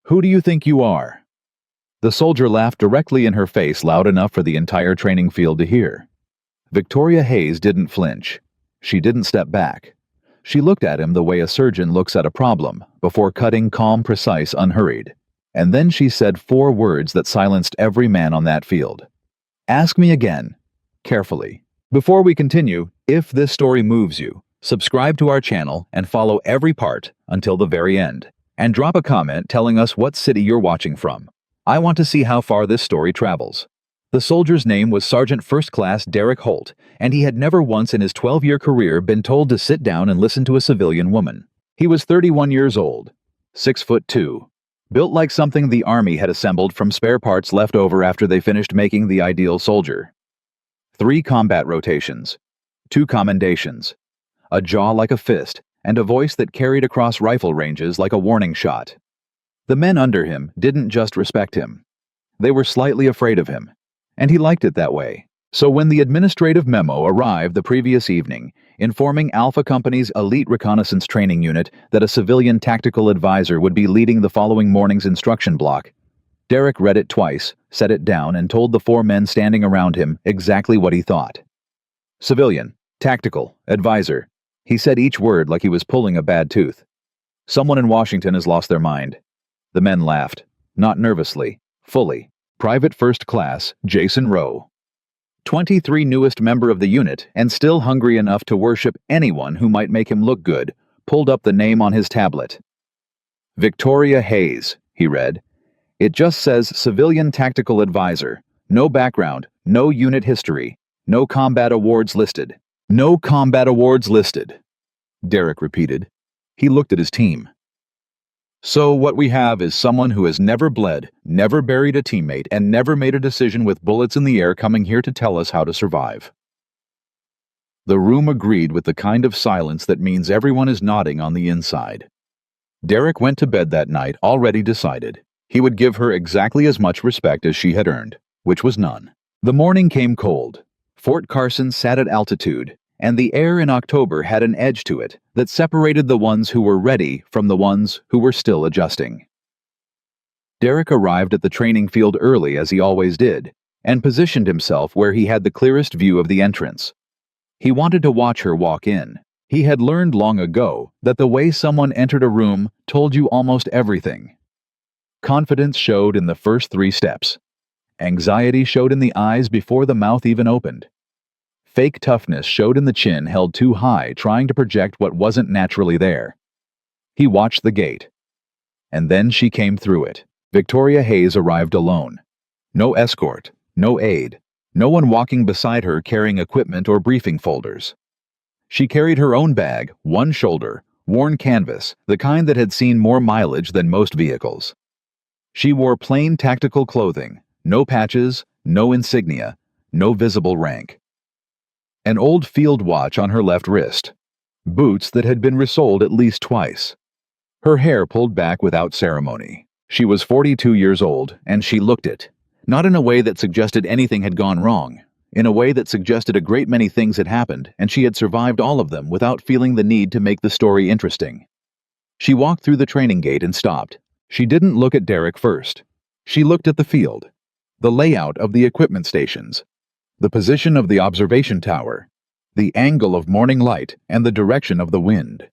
Who do you think you are?" The soldier laughed directly in her face, loud enough for the entire training field to hear. Victoria Hayes didn't flinch. She didn't step back. She looked at him the way a surgeon looks at a problem, before cutting, calm, precise, unhurried. And then she said 4 words that silenced every man on that field. "Ask me again." Carefully. Before we continue, if this story moves you, subscribe to our channel and follow every part until the very end. And drop a comment telling us what city you're watching from. I want to see how far this story travels. The soldier's name was Sergeant First Class Derek Holt, and he had never once in his 12-year career been told to sit down and listen to a civilian woman. He was 31 years old, 6'2", built like something the Army had assembled from spare parts left over after they finished making the ideal soldier. 3 combat rotations, 2 commendations, a jaw like a fist, and a voice that carried across rifle ranges like a warning shot. The men under him didn't just respect him. They were slightly afraid of him, and he liked it that way. So when the administrative memo arrived the previous evening, informing Alpha Company's elite reconnaissance training unit that a civilian tactical advisor would be leading the following morning's instruction block, Derek read it twice, set it down, and told the 4 men standing around him exactly what he thought. "Civilian, tactical, advisor." He said each word like he was pulling a bad tooth. "Someone in Washington has lost their mind." The men laughed, not nervously, fully. Private First Class Jason Rowe. 23 newest member of the unit, and still hungry enough to worship anyone who might make him look good, pulled up the name on his tablet. "Victoria Hayes," he read. "It just says Civilian Tactical Advisor. No background, no unit history, no combat awards listed." "No combat awards listed," Derek repeated. He looked at his team. "So what we have is someone who has never bled, never buried a teammate, and never made a decision with bullets in the air coming here to tell us how to survive." The room agreed with the kind of silence that means everyone is nodding on the inside. Derek went to bed that night already decided. He would give her exactly as much respect as she had earned, which was none. The morning came cold. Fort Carson sat at altitude, and the air in October had an edge to it that separated the ones who were ready from the ones who were still adjusting. Derek arrived at the training field early, as he always did, and positioned himself where he had the clearest view of the entrance. He wanted to watch her walk in. He had learned long ago that the way someone entered a room told you almost everything. Confidence showed in the first 3 steps. Anxiety showed in the eyes before the mouth even opened. Fake toughness showed in the chin held too high, trying to project what wasn't naturally there. He watched the gate. And then she came through it. Victoria Hayes arrived alone. No escort, no aide, no one walking beside her carrying equipment or briefing folders. She carried her own bag, one shoulder, worn canvas, the kind that had seen more mileage than most vehicles. She wore plain tactical clothing, no patches, no insignia, no visible rank. An old field watch on her left wrist. Boots that had been resoled at least twice. Her hair pulled back without ceremony. She was 42 years old, and she looked it. Not in a way that suggested anything had gone wrong. In a way that suggested a great many things had happened, and she had survived all of them without feeling the need to make the story interesting. She walked through the training gate and stopped. She didn't look at Derek first. She looked at the field. The layout of the equipment stations, the position of the observation tower, the angle of morning light, and the direction of the wind.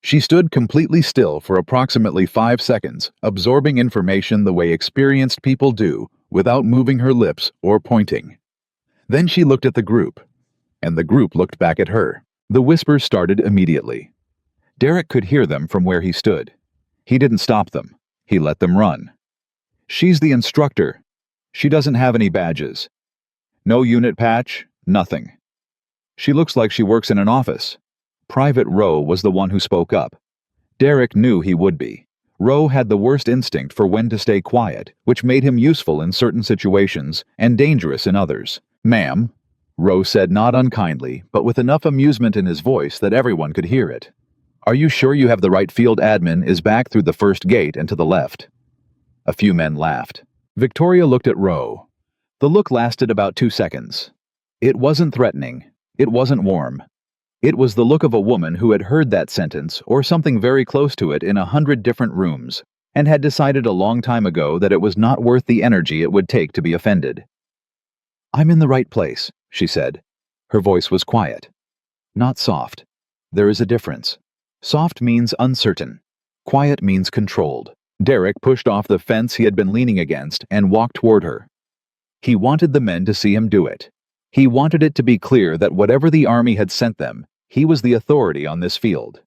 She stood completely still for approximately 5 seconds, absorbing information the way experienced people do, without moving her lips or pointing. Then she looked at the group, and the group looked back at her. The whispers started immediately. Derek could hear them from where he stood. He didn't stop them. He let them run. "She's the instructor. She doesn't have any badges. No unit patch, nothing. She looks like she works in an office." Private Rowe was the one who spoke up. Derek knew he would be. Rowe had the worst instinct for when to stay quiet, which made him useful in certain situations and dangerous in others. "Ma'am," Rowe said, not unkindly, but with enough amusement in his voice that everyone could hear it. "Are you sure you have the right field? Admin is back through the first gate and to the left." A few men laughed. Victoria looked at Rowe. The look lasted about 2 seconds. It wasn't threatening. It wasn't warm. It was the look of a woman who had heard that sentence, or something very close to it, in 100 different rooms, and had decided a long time ago that it was not worth the energy it would take to be offended. "I'm in the right place," she said. Her voice was quiet, not soft. There is a difference. Soft means uncertain. Quiet means controlled. Derek pushed off the fence he had been leaning against and walked toward her. He wanted the men to see him do it. He wanted it to be clear that whatever the army had sent them, he was the authority on this field.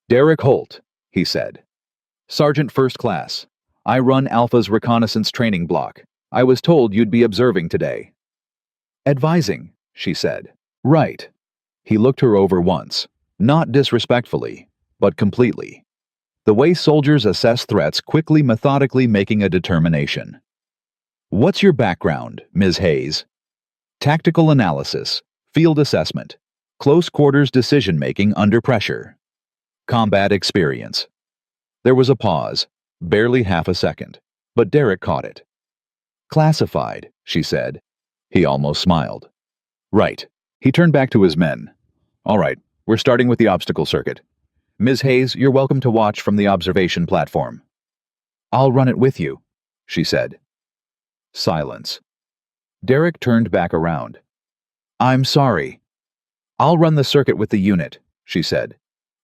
"Derek Holt," he said. "Sergeant First Class. I run Alpha's reconnaissance training block. I was told you'd be observing today." "Advising," she said. "Right." He looked her over once, not disrespectfully, but completely. The way soldiers assess threats, quickly, methodically making a determination. "What's your background, Ms. Hayes?" "Tactical analysis, field assessment, close quarters decision-making under pressure. Combat experience." There was a pause, barely half a second, but Derek caught it. "Classified," she said. He almost smiled. "Right." He turned back to his men. "All right, we're starting with the obstacle circuit. Ms. Hayes, you're welcome to watch from the observation platform." "I'll run it with you," she said. Silence. Derek turned back around. "I'm sorry." "I'll run the circuit with the unit," she said.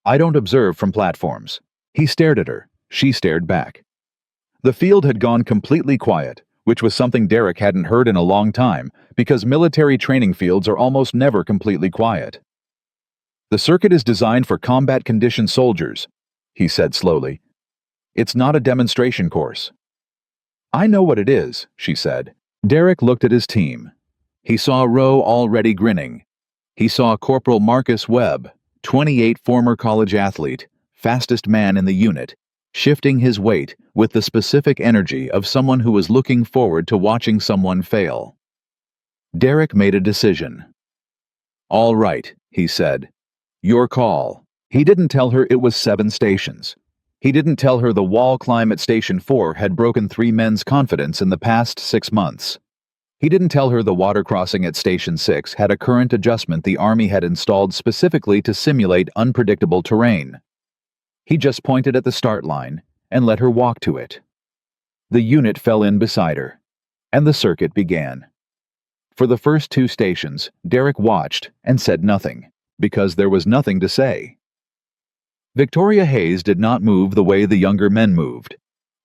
"I don't observe from platforms." He stared at her. She stared back. The field had gone completely quiet, which was something Derek hadn't heard in a long time, because military training fields are almost never completely quiet. "The circuit is designed for combat-conditioned soldiers," he said slowly. "It's not a demonstration course." "I know what it is," she said. Derek looked at his team. He saw Rowe already grinning. He saw Corporal Marcus Webb, 28, former college athlete, fastest man in the unit, shifting his weight with the specific energy of someone who was looking forward to watching someone fail. Derek made a decision. "All right," he said. "Your call." He didn't tell her it was 7 stations. He didn't tell her the wall climb at Station 4 had broken 3 men's confidence in the past 6 months. He didn't tell her the water crossing at Station 6 had a current adjustment the Army had installed specifically to simulate unpredictable terrain. He just pointed at the start line and let her walk to it. The unit fell in beside her, and the circuit began. For the first 2 stations, Derek watched and said nothing, because there was nothing to say. Victoria Hayes did not move the way the younger men moved.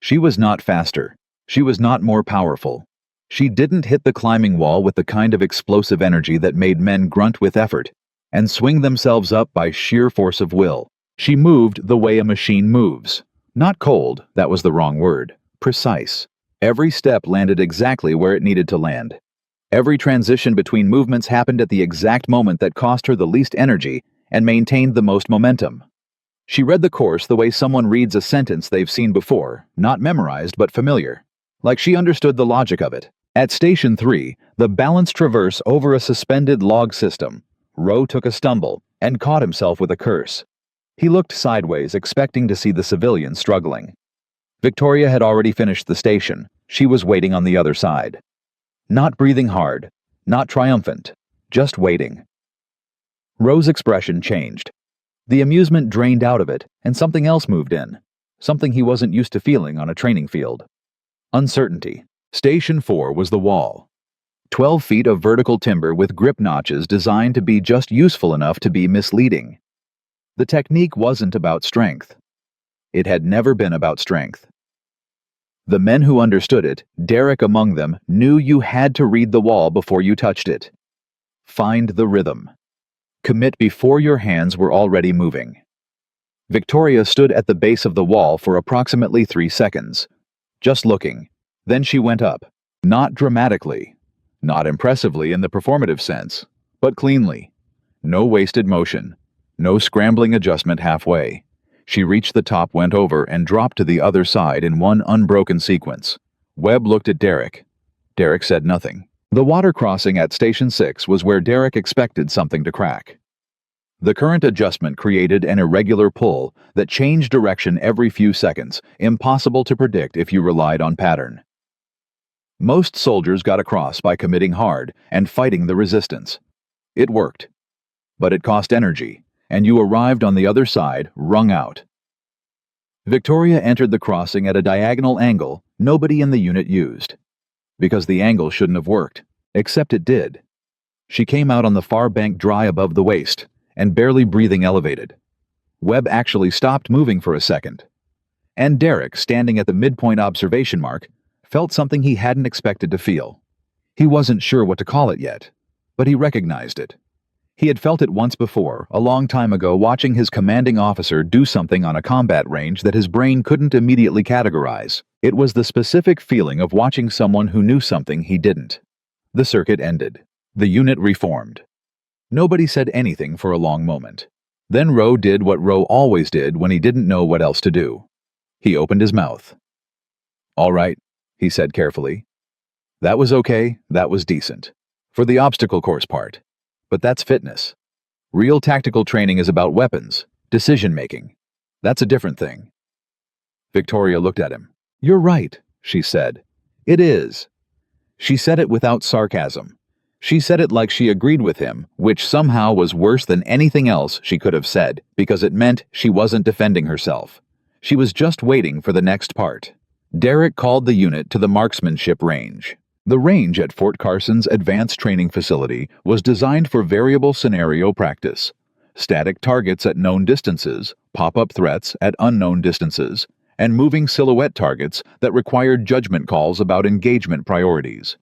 She was not faster. She was not more powerful. She didn't hit the climbing wall with the kind of explosive energy that made men grunt with effort and swing themselves up by sheer force of will. She moved the way a machine moves. Not cold, that was the wrong word. Precise. Every step landed exactly where it needed to land. Every transition between movements happened at the exact moment that cost her the least energy and maintained the most momentum. She read the course the way someone reads a sentence they've seen before, not memorized but familiar. Like she understood the logic of it. At Station 3, the balanced traverse over a suspended log system, Rowe took a stumble and caught himself with a curse. He looked sideways, expecting to see the civilian struggling. Victoria had already finished the station. She was waiting on the other side. Not breathing hard, not triumphant, just waiting. Rowe's expression changed. The amusement drained out of it, and something else moved in. Something he wasn't used to feeling on a training field. Uncertainty. Station 4 was the wall. 12 feet of vertical timber with grip notches designed to be just useful enough to be misleading. The technique wasn't about strength. It had never been about strength. The men who understood it, Derek among them, knew you had to read the wall before you touched it. Find the rhythm. Commit before your hands were already moving. Victoria stood at the base of the wall for approximately 3 seconds, just looking. Then she went up, not dramatically, not impressively in the performative sense, but cleanly. No wasted motion. No scrambling adjustment halfway. She reached the top, went over, and dropped to the other side in one unbroken sequence. Webb looked at Derek. Derek said nothing. The water crossing at Station 6 was where Derek expected something to crack. The current adjustment created an irregular pull that changed direction every few seconds, impossible to predict if you relied on pattern. Most soldiers got across by committing hard and fighting the resistance. It worked. But it cost energy, and you arrived on the other side wrung out. Victoria entered the crossing at a diagonal angle nobody in the unit used. Because the angle shouldn't have worked, except it did. She came out on the far bank dry above the waist, and barely breathing elevated. Webb actually stopped moving for a second. And Derek, standing at the midpoint observation mark, felt something he hadn't expected to feel. He wasn't sure what to call it yet, but he recognized it. He had felt it once before, a long time ago, watching his commanding officer do something on a combat range that his brain couldn't immediately categorize. It was the specific feeling of watching someone who knew something he didn't. The circuit ended. The unit reformed. Nobody said anything for a long moment. Then Roe did what Roe always did when he didn't know what else to do. He opened his mouth. "All right," he said carefully. "That was okay, that was decent. For the obstacle course part. But that's fitness. Real tactical training is about weapons, decision-making. That's a different thing." Victoria looked at him. "You're right," she said. "It is." She said it without sarcasm. She said it like she agreed with him, which somehow was worse than anything else she could have said, because it meant she wasn't defending herself. She was just waiting for the next part. Derek called the unit to the marksmanship range. The range at Fort Carson's Advanced Training Facility was designed for variable scenario practice. Static targets at known distances, pop-up threats at unknown distances, and moving silhouette targets that required judgment calls about engagement priorities.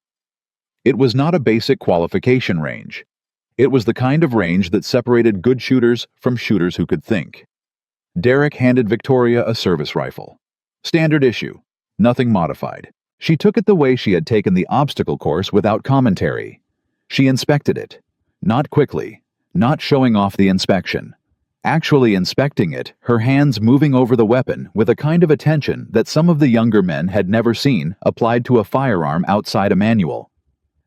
It was not a basic qualification range. It was the kind of range that separated good shooters from shooters who could think. Derek handed Victoria a service rifle. Standard issue. Nothing modified. She took it the way she had taken the obstacle course without commentary. She inspected it. Not quickly. Not showing off the inspection. Actually inspecting it, her hands moving over the weapon with a kind of attention that some of the younger men had never seen applied to a firearm outside a manual.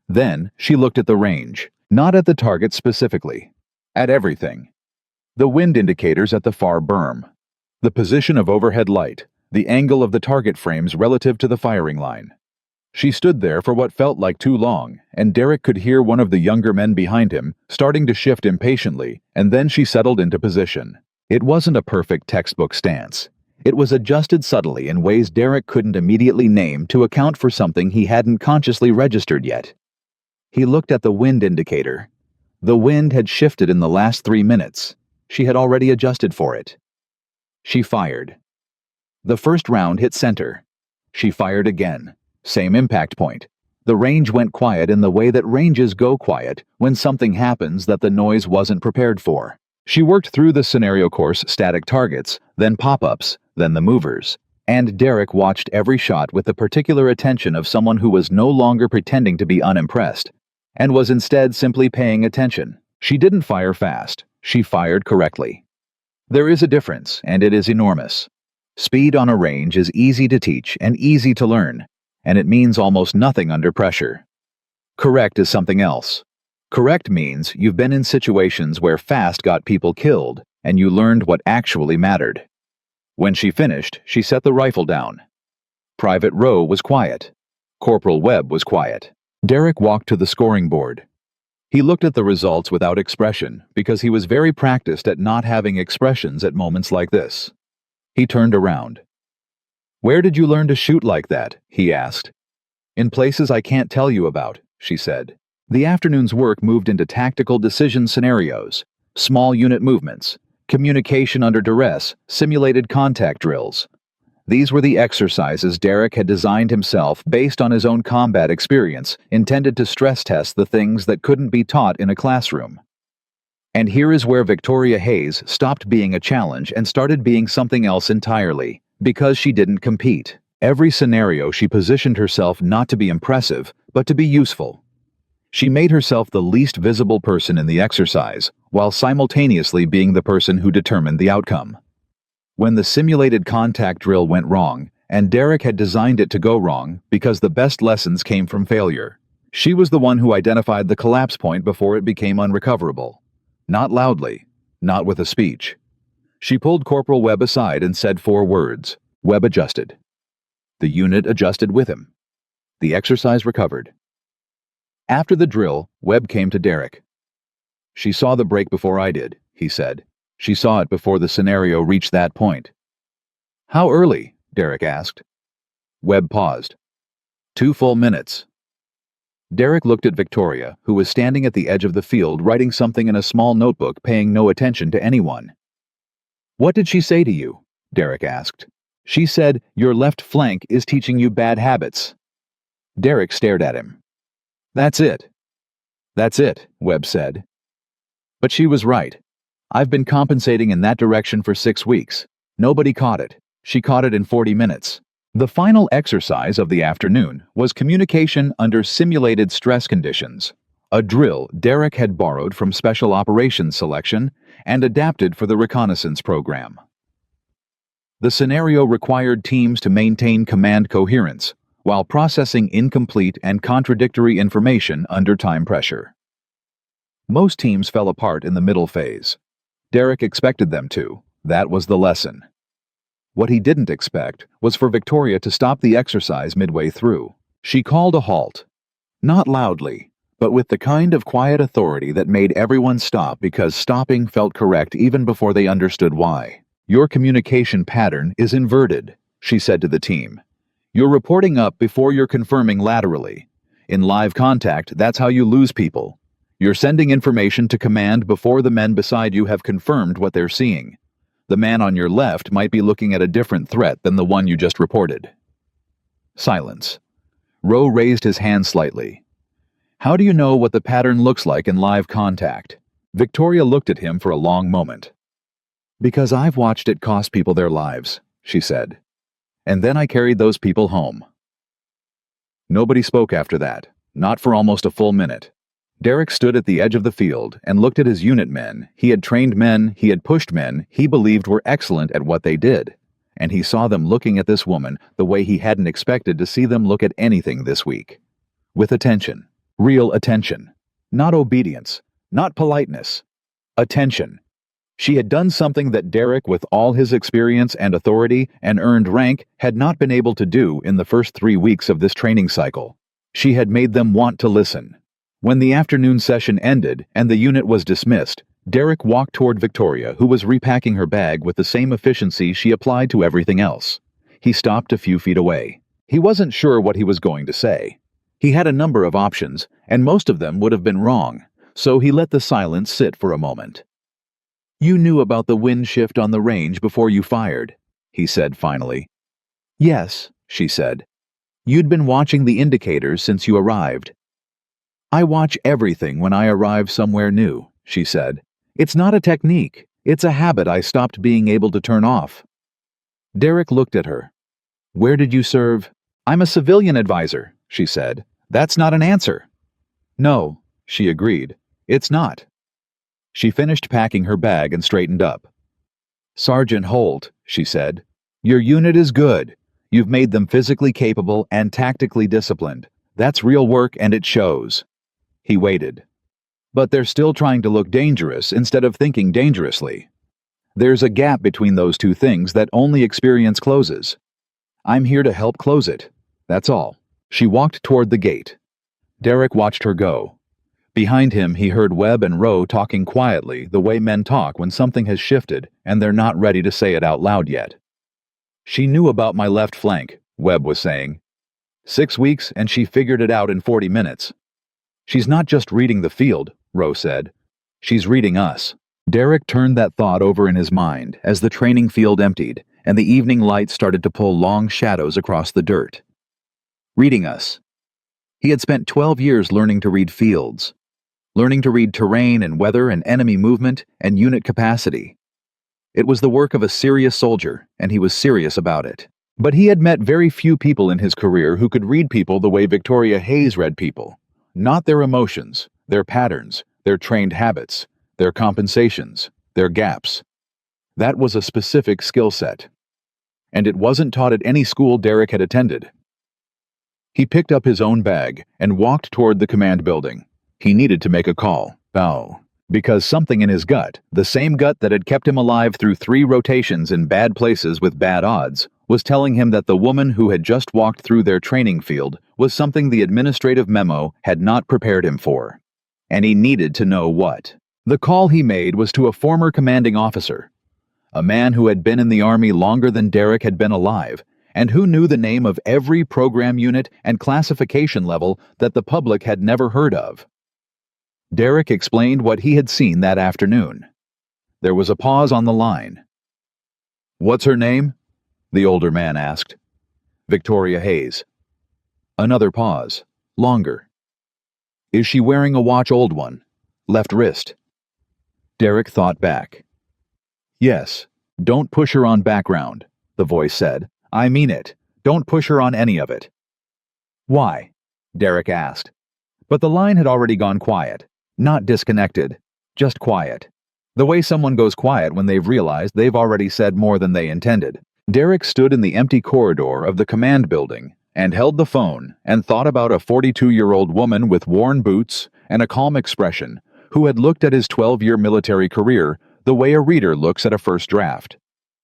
Then she looked at the range, not at the target specifically. At everything. The wind indicators at the far berm. The position of overhead light. The angle of the target frames relative to the firing line. She stood there for what felt like too long, and Derek could hear one of the younger men behind him starting to shift impatiently, and then she settled into position. It wasn't a perfect textbook stance. It was adjusted subtly in ways Derek couldn't immediately name to account for something he hadn't consciously registered yet. He looked at the wind indicator. The wind had shifted in the last 3 minutes. She had already adjusted for it. She fired. The first round hit center. She fired again. Same impact point. The range went quiet in the way that ranges go quiet when something happens that the noise wasn't prepared for. She worked through the scenario course static targets, then pop-ups, then the movers. And Derek watched every shot with the particular attention of someone who was no longer pretending to be unimpressed, and was instead simply paying attention. She didn't fire fast. She fired correctly. There is a difference, and it is enormous. Speed on a range is easy to teach and easy to learn, and it means almost nothing under pressure. Correct is something else. Correct means you've been in situations where fast got people killed, and you learned what actually mattered. When she finished, she set the rifle down. Private Roe was quiet. Corporal Webb was quiet. Derek walked to the scoring board. He looked at the results without expression because he was very practiced at not having expressions at moments like this. He turned around. "Where did you learn to shoot like that?" he asked. "In places I can't tell you about," she said. The afternoon's work moved into tactical decision scenarios, small unit movements, communication under duress, simulated contact drills. These were the exercises Derek had designed himself based on his own combat experience, intended to stress test the things that couldn't be taught in a classroom. And here is where Victoria Hayes stopped being a challenge and started being something else entirely, because she didn't compete. Every scenario she positioned herself not to be impressive, but to be useful. She made herself the least visible person in the exercise, while simultaneously being the person who determined the outcome. When the simulated contact drill went wrong, and Derek had designed it to go wrong because the best lessons came from failure, she was the one who identified the collapse point before it became unrecoverable. Not loudly, not with a speech. She pulled Corporal Webb aside and said 4 words. Webb adjusted. The unit adjusted with him. The exercise recovered. After the drill, Webb came to Derek. "She saw the break before I did," he said. "She saw it before the scenario reached that point." How early? Derek asked. Webb paused. 2 full minutes. Derek looked at Victoria, who was standing at the edge of the field writing something in a small notebook, paying no attention to anyone. What did she say to you? Derek asked. She said, your left flank is teaching you bad habits. Derek stared at him. That's it. That's it, Webb said. But she was right. I've been compensating in that direction for 6 weeks. Nobody caught it. She caught it in 40 minutes. The final exercise of the afternoon was communication under simulated stress conditions, a drill Derek had borrowed from Special Operations Selection and adapted for the reconnaissance program. The scenario required teams to maintain command coherence while processing incomplete and contradictory information under time pressure. Most teams fell apart in the middle phase. Derek expected them to. That was the lesson. What he didn't expect was for Victoria to stop the exercise midway through. She called a halt. Not loudly, but with the kind of quiet authority that made everyone stop because stopping felt correct even before they understood why. Your communication pattern is inverted, she said to the team. You're reporting up before you're confirming laterally. In live contact, that's how you lose people. You're sending information to command before the men beside you have confirmed what they're seeing. The man on your left might be looking at a different threat than the one you just reported. Silence. Rowe raised his hand slightly. How do you know what the pattern looks like in live contact? Victoria looked at him for a long moment. Because I've watched it cost people their lives, she said. And then I carried those people home. Nobody spoke after that, not for almost a full minute. Derek stood at the edge of the field and looked at his unit men. He had trained men, he had pushed men he believed were excellent at what they did. And he saw them looking at this woman the way he hadn't expected to see them look at anything this week. With attention. Real attention. Not obedience. Not politeness. Attention. She had done something that Derek, with all his experience and authority and earned rank, had not been able to do in the first 3 weeks of this training cycle. She had made them want to listen. When the afternoon session ended and the unit was dismissed, Derek walked toward Victoria, who was repacking her bag with the same efficiency she applied to everything else. He stopped a few feet away. He wasn't sure what he was going to say. He had a number of options, and most of them would have been wrong, so he let the silence sit for a moment. You knew about the wind shift on the range before you fired, he said finally. Yes, she said. You'd been watching the indicators since you arrived. I watch everything when I arrive somewhere new, she said. It's not a technique. It's a habit I stopped being able to turn off. Derek looked at her. Where did you serve? I'm a civilian advisor, she said. That's not an answer. No, she agreed. It's not. She finished packing her bag and straightened up. Sergeant Holt, she said, your unit is good. You've made them physically capable and tactically disciplined. That's real work and it shows. He waited. But they're still trying to look dangerous instead of thinking dangerously. There's a gap between those two things that only experience closes. I'm here to help close it. That's all. She walked toward the gate. Derek watched her go. Behind him, he heard Webb and Rowe talking quietly the way men talk when something has shifted and they're not ready to say it out loud yet. She knew about my left flank, Webb was saying. 6 weeks and she figured it out in 40 minutes. She's not just reading the field, Rowe said. She's reading us. Derek turned that thought over in his mind as the training field emptied and the evening light started to pull long shadows across the dirt. Reading us. He had spent 12 years learning to read fields, learning to read terrain and weather and enemy movement and unit capacity. It was the work of a serious soldier, and he was serious about it. But he had met very few people in his career who could read people the way Victoria Hayes read people. Not their emotions, their patterns, their trained habits, their compensations, their gaps. That was a specific skill set. And it wasn't taught at any school Derek had attended. He picked up his own bag and walked toward the command building. He needed to make a call. Because something in his gut, the same gut that had kept him alive through 3 rotations in bad places with bad odds, was telling him that the woman who had just walked through their training field was something the administrative memo had not prepared him for. And he needed to know what. The call he made was to a former commanding officer. A man who had been in the army longer than Derek had been alive, and who knew the name of every program unit and classification level that the public had never heard of. Derek explained what he had seen that afternoon. There was a pause on the line. "What's her name?" the older man asked. "Victoria Hayes." Another pause. Longer. "Is she wearing a watch, old one? Left wrist?" Derek thought back. "Yes. Don't push her on background," the voice said. "I mean it. Don't push her on any of it." "Why?" Derek asked. But the line had already gone quiet. Not disconnected. Just quiet. The way someone goes quiet when they've realized they've already said more than they intended. Derek stood in the empty corridor of the command building and held the phone and thought about a 42-year-old woman with worn boots and a calm expression who had looked at his 12-year military career the way a reader looks at a first draft.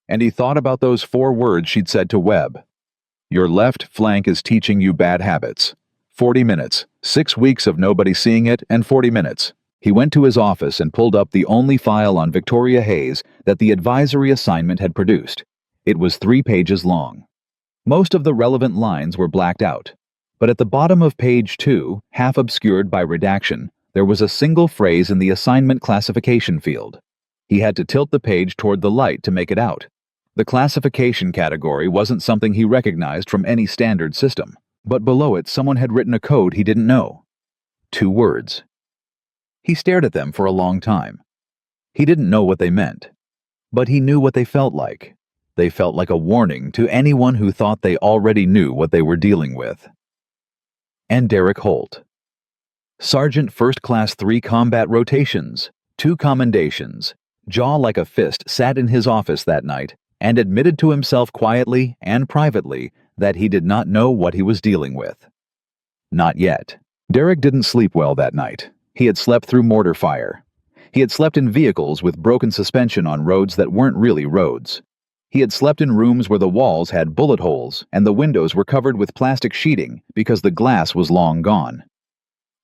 And he thought about those 4 words she'd said to Webb. "Your left flank is teaching you bad habits. 40 minutes, 6 weeks of nobody seeing it, and 40 minutes. He went to his office and pulled up the only file on Victoria Hayes that the advisory assignment had produced. It was 3 pages long. Most of the relevant lines were blacked out, but at the bottom of page 2, half obscured by redaction, there was a single phrase in the assignment classification field. He had to tilt the page toward the light to make it out. The classification category wasn't something he recognized from any standard system, but below it someone had written a code he didn't know. 2 words. He stared at them for a long time. He didn't know what they meant, but he knew what they felt like. They felt like a warning to anyone who thought they already knew what they were dealing with. And Derek Holt. Sergeant First Class 3 Combat Rotations, 2 commendations. Jaw like a fist sat in his office that night and admitted to himself quietly and privately that he did not know what he was dealing with. Not yet. Derek didn't sleep well that night. He had slept through mortar fire. He had slept in vehicles with broken suspension on roads that weren't really roads. He had slept in rooms where the walls had bullet holes and the windows were covered with plastic sheeting because the glass was long gone.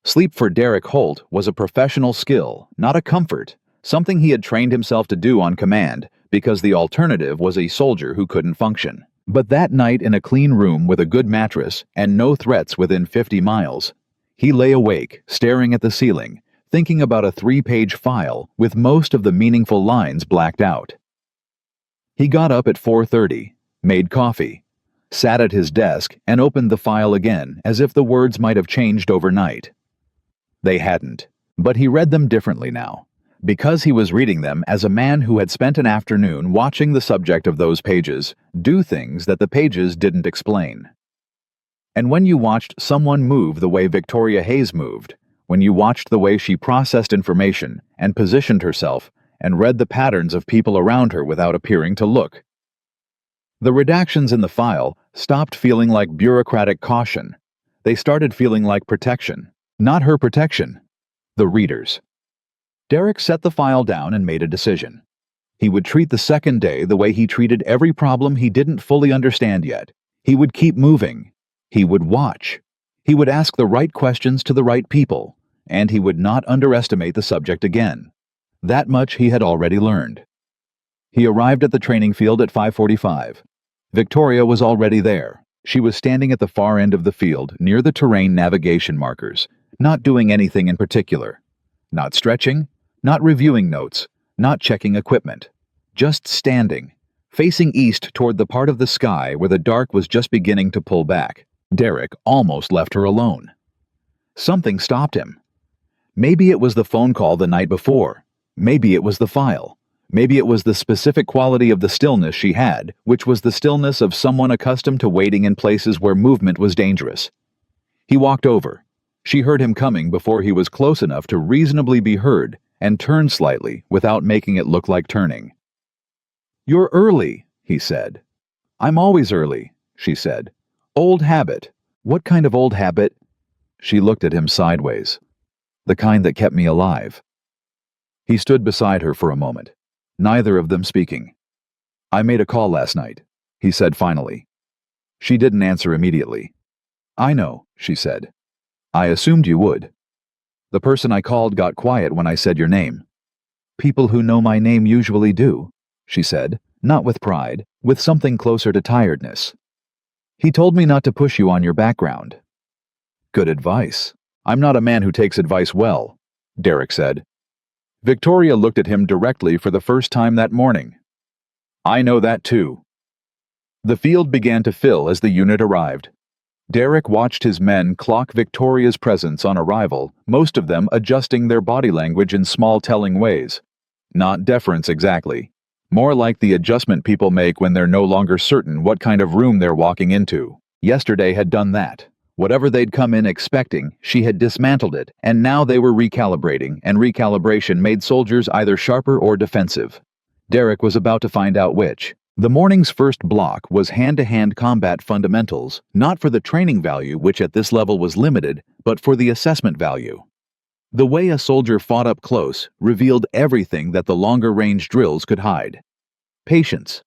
Sleep for Derek Holt was a professional skill, not a comfort, something he had trained himself to do on command because the alternative was a soldier who couldn't function. But that night in a clean room with a good mattress and no threats within 50 miles, he lay awake, staring at the ceiling, thinking about a 3-page file with most of the meaningful lines blacked out. He got up at 4:30, made coffee, sat at his desk, and opened the file again as if the words might have changed overnight. They hadn't, but he read them differently now, because he was reading them as a man who had spent an afternoon watching the subject of those pages do things that the pages didn't explain. And when you watched someone move the way Victoria Hayes moved, when you watched the way she processed information and positioned herself and read the patterns of people around her without appearing to look, the redactions in the file stopped feeling like bureaucratic caution. They started feeling like protection. Not her protection, the reader's. Derek set the file down and made a decision. He would treat the second day the way he treated every problem he didn't fully understand yet. He would keep moving. He would watch. He would ask the right questions to the right people, and he would not underestimate the subject again. That much he had already learned. He arrived at the training field at 5:45. Victoria was already there. She was standing at the far end of the field near the terrain navigation markers, not doing anything in particular. Not stretching, not reviewing notes, not checking equipment. Just standing, facing east toward the part of the sky where the dark was just beginning to pull back. Derek almost left her alone. Something stopped him. Maybe it was the phone call the night before. Maybe it was the file. Maybe it was the specific quality of the stillness she had, which was the stillness of someone accustomed to waiting in places where movement was dangerous. He walked over. She heard him coming before he was close enough to reasonably be heard, and turned slightly without making it look like turning. "You're early," he said. "I'm always early," she said. "Old habit." "What kind of old habit?" She looked at him sideways. "The kind that kept me alive." He stood beside her for a moment, neither of them speaking. "I made a call last night," he said finally. She didn't answer immediately. "I know," she said. "I assumed you would. The person I called got quiet when I said your name." "People who know my name usually do," she said, not with pride, with something closer to tiredness. He told me not to push you on your background. Good advice. I'm not a man who takes advice well, Derek said. Victoria looked at him directly for the first time that morning. I know that too. The field began to fill as the unit arrived. Derek watched his men clock Victoria's presence on arrival, most of them adjusting their body language in small telling ways. Not deference exactly. More like the adjustment people make when they're no longer certain what kind of room they're walking into. Yesterday had done that. Whatever they'd come in expecting, she had dismantled it, and now they were recalibrating, and recalibration made soldiers either sharper or defensive. Derek was about to find out which. The morning's first block was hand-to-hand combat fundamentals, not for the training value, which at this level was limited, but for the assessment value. The way a soldier fought up close revealed everything that the longer-range drills could hide. Patience,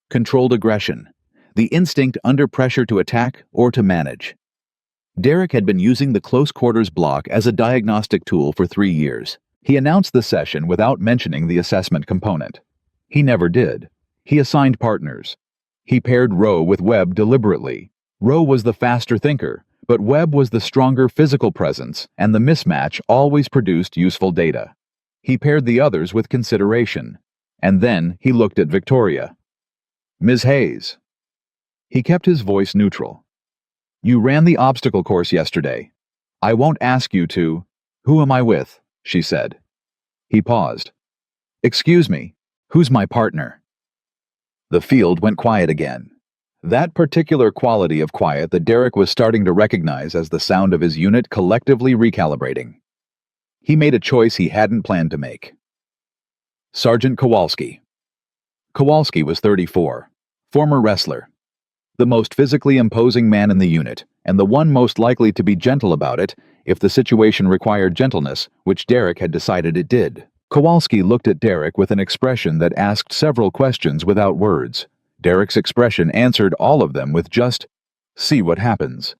controlled aggression, the instinct under pressure to attack or to manage. Derek had been using the close-quarters block as a diagnostic tool for 3 years. He announced the session without mentioning the assessment component. He never did. He assigned partners. He paired Rowe with Webb deliberately. Rowe was the faster thinker, but Webb was the stronger physical presence, and the mismatch always produced useful data. He paired the others with consideration. And then he looked at Victoria. Ms. Hayes. He kept his voice neutral. You ran the obstacle course yesterday. I won't ask you to. Who am I with? She said. He paused. Excuse me, who's my partner? The field went quiet again. That particular quality of quiet that Derek was starting to recognize as the sound of his unit collectively recalibrating. He made a choice he hadn't planned to make. Sergeant Kowalski. Kowalski was 34, former wrestler. The most physically imposing man in the unit, and the one most likely to be gentle about it if the situation required gentleness, which Derek had decided it did. Kowalski looked at Derek with an expression that asked several questions without words. Derek's expression answered all of them with just, see what happens.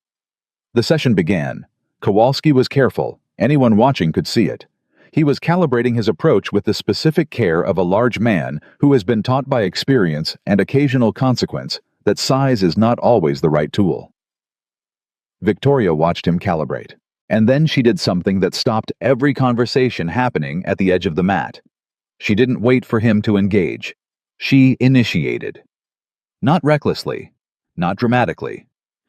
The session began. Kowalski was careful. Anyone watching could see it. He was calibrating his approach with the specific care of a large man who has been taught by experience and occasional consequence that size is not always the right tool. Victoria watched him calibrate, and then she did something that stopped every conversation happening at the edge of the mat. She didn't wait for him to engage. She initiated. Not recklessly, not dramatically.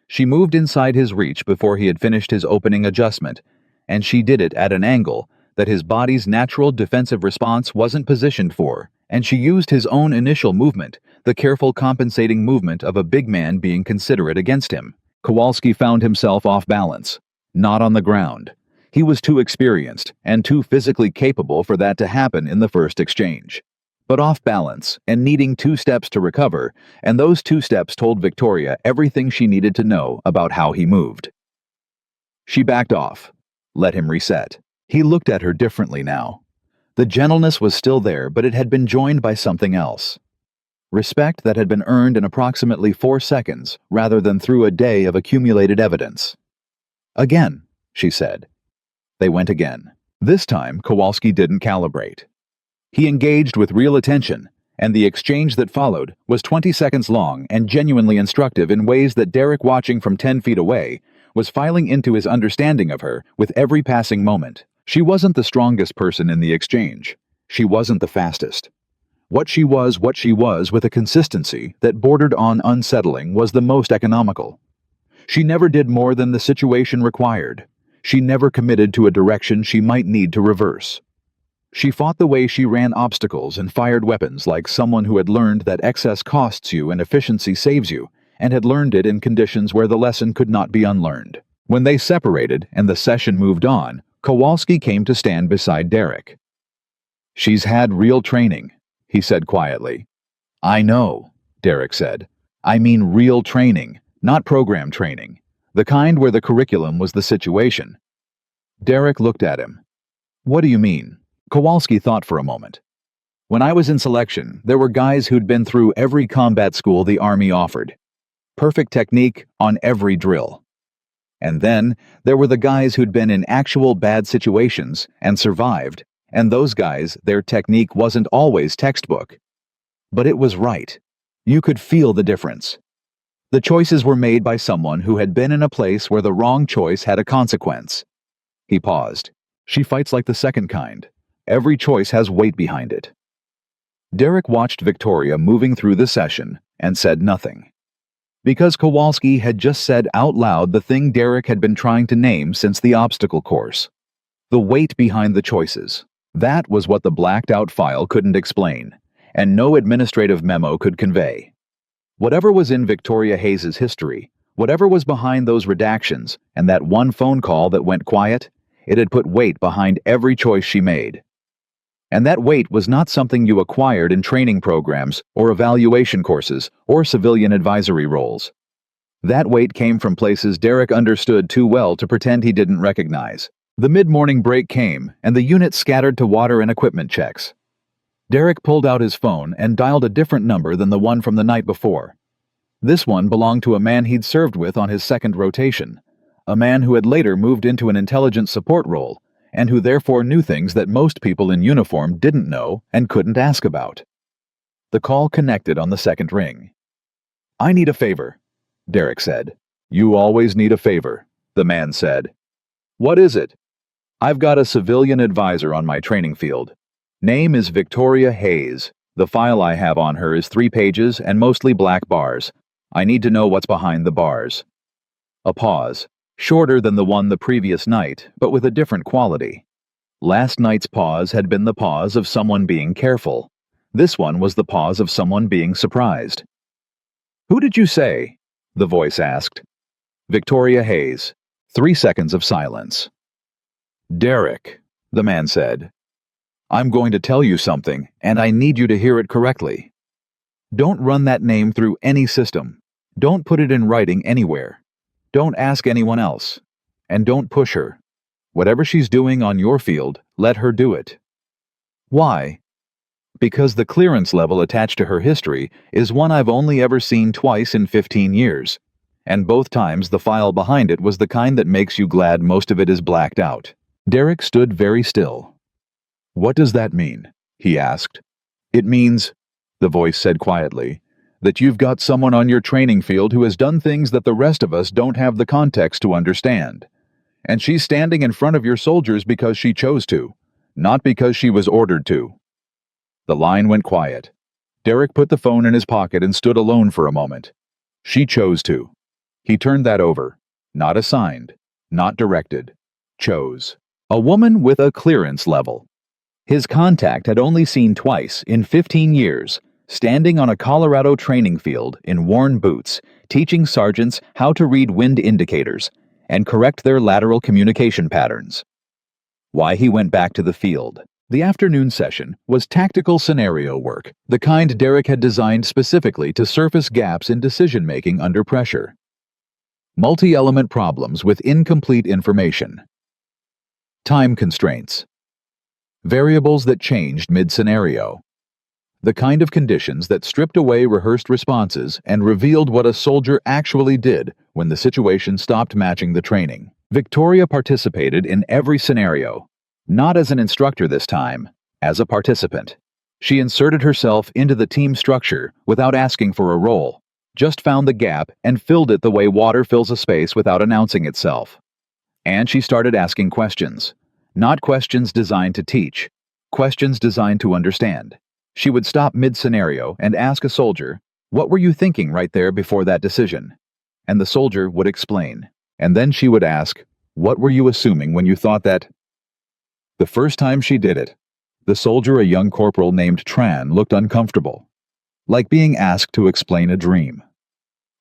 She moved inside his reach before he had finished his opening adjustment, and she did it at an angle that his body's natural defensive response wasn't positioned for, and she used his own initial movement, the careful compensating movement of a big man being considerate against him. Kowalski found himself off balance, not on the ground. He was too experienced and too physically capable for that to happen in the first exchange. But off balance and needing 2 steps to recover, and those 2 steps told Victoria everything she needed to know about how he moved. She backed off, let him reset. He looked at her differently now. The gentleness was still there, but it had been joined by something else. Respect that had been earned in approximately 4 seconds, rather than through a day of accumulated evidence. Again, she said. They went again. This time, Kowalski didn't calibrate. He engaged with real attention, and the exchange that followed was 20 seconds long and genuinely instructive in ways that Derek, watching from 10 feet away, was filing into his understanding of her with every passing moment. She wasn't the strongest person in the exchange. She wasn't the fastest. What she was with a consistency that bordered on unsettling was the most economical. She never did more than the situation required. She never committed to a direction she might need to reverse. She fought the way she ran obstacles and fired weapons like someone who had learned that excess costs you and efficiency saves you, and had learned it in conditions where the lesson could not be unlearned. When they separated and the session moved on, Kowalski came to stand beside Derek. She's had real training, he said quietly. I know, Derek said. I mean real training, not program training. The kind where the curriculum was the situation. Derek looked at him. What do you mean? Kowalski thought for a moment. When I was in selection, there were guys who'd been through every combat school the Army offered. Perfect technique on every drill. And then there were the guys who'd been in actual bad situations and survived, and those guys, their technique wasn't always textbook. But it was right. You could feel the difference. The choices were made by someone who had been in a place where the wrong choice had a consequence. He paused. She fights like the second kind. Every choice has weight behind it. Derek watched Victoria moving through the session and said nothing. Because Kowalski had just said out loud the thing Derek had been trying to name since the obstacle course. The weight behind the choices. That was what the blacked-out file couldn't explain, and no administrative memo could convey. Whatever was in Victoria Hayes's history, whatever was behind those redactions and that one phone call that went quiet, it had put weight behind every choice she made. And that weight was not something you acquired in training programs or evaluation courses or civilian advisory roles. That weight came from places Derek understood too well to pretend he didn't recognize. The mid-morning break came, and the unit scattered to water and equipment checks. Derek pulled out his phone and dialed a different number than the one from the night before. This one belonged to a man he'd served with on his second rotation, a man who had later moved into an intelligence support role, and who therefore knew things that most people in uniform didn't know and couldn't ask about. The call connected on the second ring. "I need a favor," Derek said. "You always need a favor," the man said. "What is it?" "I've got a civilian advisor on my training field. Name is Victoria Hayes. The file I have on her is 3 pages and mostly black bars. I need to know what's behind the bars." A pause, shorter than the one the previous night, but with a different quality. Last night's pause had been the pause of someone being careful. This one was the pause of someone being surprised. "Who did you say?" the voice asked. "Victoria Hayes." 3 seconds of silence. "Derek," the man said. "I'm going to tell you something, and I need you to hear it correctly. Don't run that name through any system. Don't put it in writing anywhere. Don't ask anyone else. And don't push her. Whatever she's doing on your field, let her do it." "Why?" "Because the clearance level attached to her history is one I've only ever seen twice in 15 years. And both times the file behind it was the kind that makes you glad most of it is blacked out." Derek stood very still. "What does that mean?" he asked. "It means," the voice said quietly, "that you've got someone on your training field who has done things that the rest of us don't have the context to understand. And she's standing in front of your soldiers because she chose to, not because she was ordered to." The line went quiet. Derek put the phone in his pocket and stood alone for a moment. She chose to. He turned that over. Not assigned, not directed. Chose. A woman with a clearance level. His contact had only seen twice in 15 years, standing on a Colorado training field in worn boots, teaching sergeants how to read wind indicators and correct their lateral communication patterns. Why he went back to the field. The afternoon session was tactical scenario work, the kind Derek had designed specifically to surface gaps in decision-making under pressure. Multi-element problems with incomplete information. Time constraints. Variables that changed mid-scenario. The kind of conditions that stripped away rehearsed responses and revealed what a soldier actually did when the situation stopped matching the training. Victoria participated in every scenario, not as an instructor this time, as a participant. She inserted herself into the team structure without asking for a role, just found the gap and filled it the way water fills a space without announcing itself. And she started asking questions. Not questions designed to teach, questions designed to understand. She would stop mid-scenario and ask a soldier, "What were you thinking right there before that decision?" And the soldier would explain. And then she would ask, "What were you assuming when you thought that?" The first time she did it, the soldier, a young corporal named Tran, looked uncomfortable, like being asked to explain a dream.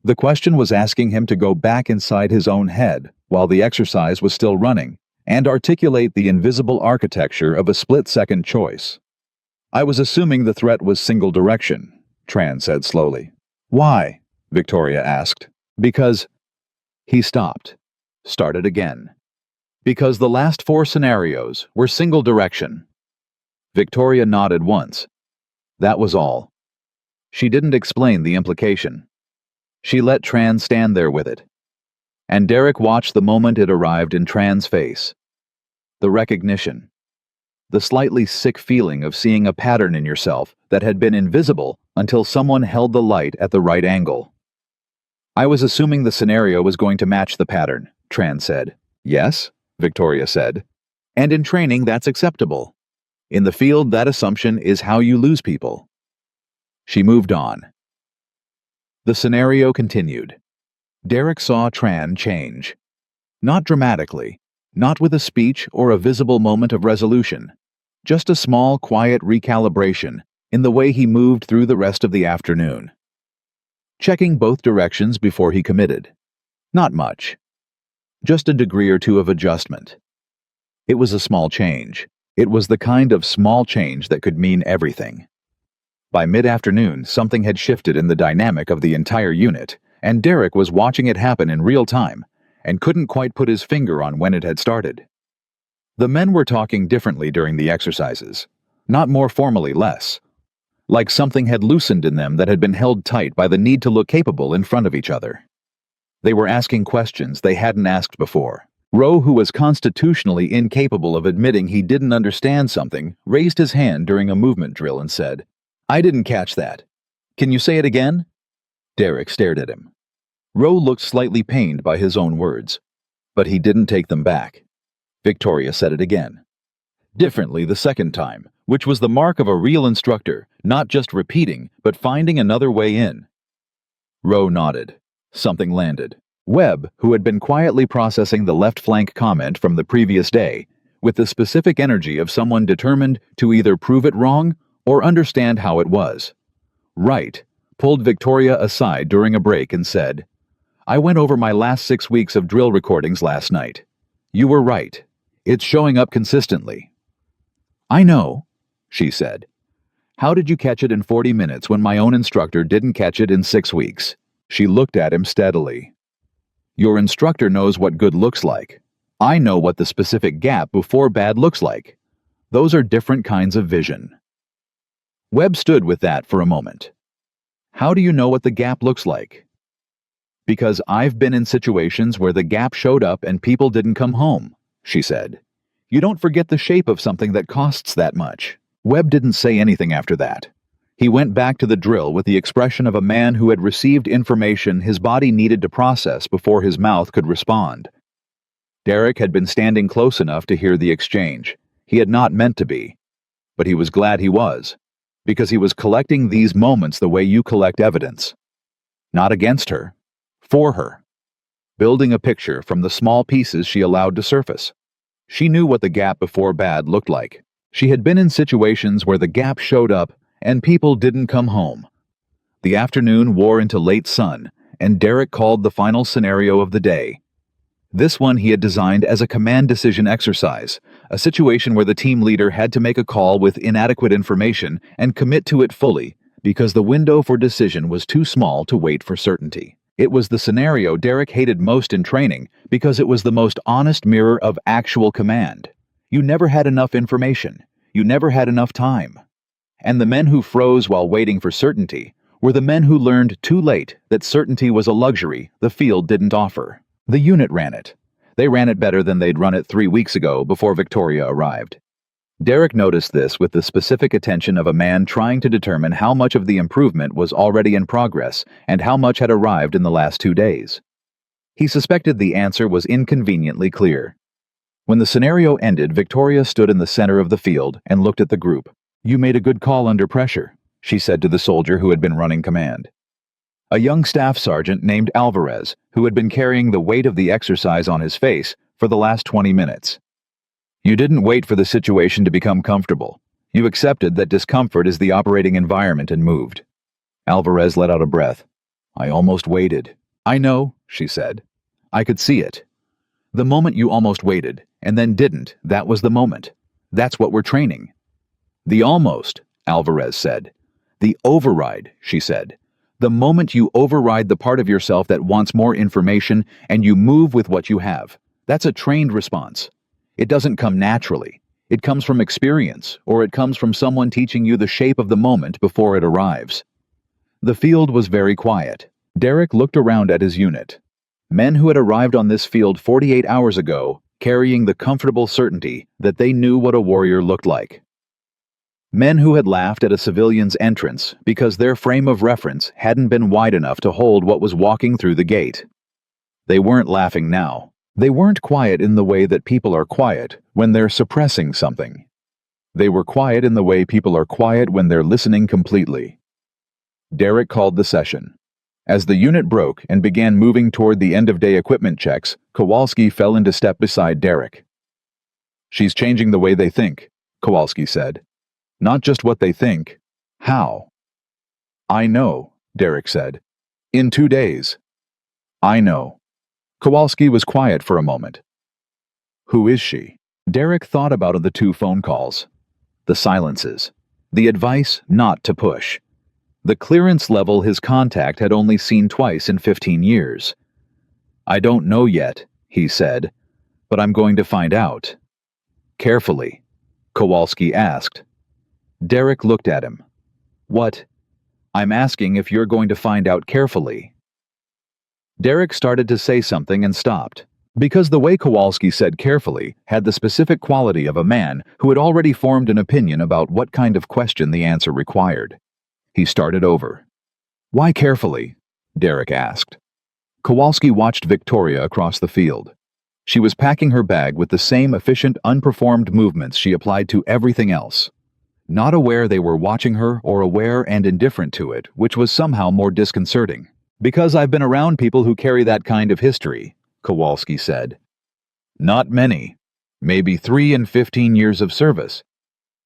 The question was asking him to go back inside his own head while the exercise was still running, and articulate the invisible architecture of a split-second choice. "I was assuming the threat was single direction," Tran said slowly. "Why?" Victoria asked. "Because..." He stopped. Started again. "Because the last 4 scenarios were single direction." Victoria nodded once. That was all. She didn't explain the implication. She let Tran stand there with it. And Derek watched the moment it arrived in Tran's face. The recognition. The slightly sick feeling of seeing a pattern in yourself that had been invisible until someone held the light at the right angle. I was assuming the scenario was going to match the pattern, Tran said. Yes, Victoria said. And in training, that's acceptable. In the field, that assumption is how you lose people. She moved on. The scenario continued. Derek saw Tran change. Not dramatically, not with a speech or a visible moment of resolution, just a small, quiet recalibration in the way he moved through the rest of the afternoon. Checking both directions before he committed. Not much. Just a degree or two of adjustment. It was a small change. It was the kind of small change that could mean everything. By mid-afternoon, something had shifted in the dynamic of the entire unit, and Derek was watching it happen in real time and couldn't quite put his finger on when it had started. The men were talking differently during the exercises, not more formally less. Like something had loosened in them that had been held tight by the need to look capable in front of each other. They were asking questions they hadn't asked before. Rowe, who was constitutionally incapable of admitting he didn't understand something, raised his hand during a movement drill and said, "I didn't catch that. Can you say it again?" Derek stared at him. Rowe looked slightly pained by his own words, but he didn't take them back. Victoria said it again. Differently the second time, which was the mark of a real instructor, not just repeating, but finding another way in. Rowe nodded. Something landed. Webb, who had been quietly processing the left flank comment from the previous day, with the specific energy of someone determined to either prove it wrong or understand how it was. Right, pulled Victoria aside during a break and said, "I went over my last 6 weeks of drill recordings last night. You were right. It's showing up consistently." "I know," she said. "How did you catch it in 40 minutes when my own instructor didn't catch it in 6 weeks?" She looked at him steadily. "Your instructor knows what good looks like. I know what the specific gap before bad looks like. Those are different kinds of vision." Webb stood with that for a moment. "How do you know what the gap looks like?" "Because I've been in situations where the gap showed up and people didn't come home," she said. "You don't forget the shape of something that costs that much." Webb didn't say anything after that. He went back to the drill with the expression of a man who had received information his body needed to process before his mouth could respond. Derek had been standing close enough to hear the exchange. He had not meant to be. But he was glad he was, because he was collecting these moments the way you collect evidence. Not against her, for her. Building a picture from the small pieces she allowed to surface. She knew what the gap before bad looked like. She had been in situations where the gap showed up and people didn't come home. The afternoon wore into late sun, and Derek called the final scenario of the day. This one he had designed as a command decision exercise, a situation where the team leader had to make a call with inadequate information and commit to it fully, because the window for decision was too small to wait for certainty. It was the scenario Derek hated most in training because it was the most honest mirror of actual command. You never had enough information. You never had enough time. And the men who froze while waiting for certainty were the men who learned too late that certainty was a luxury the field didn't offer. The unit ran it. They ran it better than they'd run it 3 weeks ago before Victoria arrived. Derek noticed this with the specific attention of a man trying to determine how much of the improvement was already in progress and how much had arrived in the last 2 days. He suspected the answer was inconveniently clear. When the scenario ended, Victoria stood in the center of the field and looked at the group. "You made a good call under pressure," she said to the soldier who had been running command. A young staff sergeant named Alvarez, who had been carrying the weight of the exercise on his face for the last 20 minutes. "You didn't wait for the situation to become comfortable. You accepted that discomfort is the operating environment and moved." Alvarez let out a breath. "I almost waited." "I know," she said. "I could see it. The moment you almost waited, and then didn't, that was the moment. That's what we're training." "The almost," Alvarez said. "The override," she said. "The moment you override the part of yourself that wants more information and you move with what you have. That's a trained response. It doesn't come naturally. It comes from experience, or it comes from someone teaching you the shape of the moment before it arrives." The field was very quiet. Derek looked around at his unit. Men who had arrived on this field 48 hours ago, carrying the comfortable certainty that they knew what a warrior looked like. Men who had laughed at a civilian's entrance because their frame of reference hadn't been wide enough to hold what was walking through the gate. They weren't laughing now. They weren't quiet in the way that people are quiet when they're suppressing something. They were quiet in the way people are quiet when they're listening completely. Derek called the session. As the unit broke and began moving toward the end-of-day equipment checks, Kowalski fell into step beside Derek. "She's changing the way they think," Kowalski said. "Not just what they think. How?" "I know," Derek said. "In 2 days." "I know." Kowalski was quiet for a moment. "Who is she?" Derek thought about the 2 phone calls. The silences. The advice not to push. The clearance level his contact had only seen twice in 15 years. "I don't know yet," he said, "but I'm going to find out." "Carefully?" Kowalski asked. Derek looked at him. "What?" "I'm asking if you're going to find out carefully." Derek started to say something and stopped, because the way Kowalski said carefully had the specific quality of a man who had already formed an opinion about what kind of question the answer required. He started over. "Why carefully?" Derek asked. Kowalski watched Victoria across the field. She was packing her bag with the same efficient, unperformed movements she applied to everything else. Not aware they were watching her or aware and indifferent to it, which was somehow more disconcerting. "Because I've been around people who carry that kind of history," Kowalski said. "Not many. Maybe 3 in 15 years of service.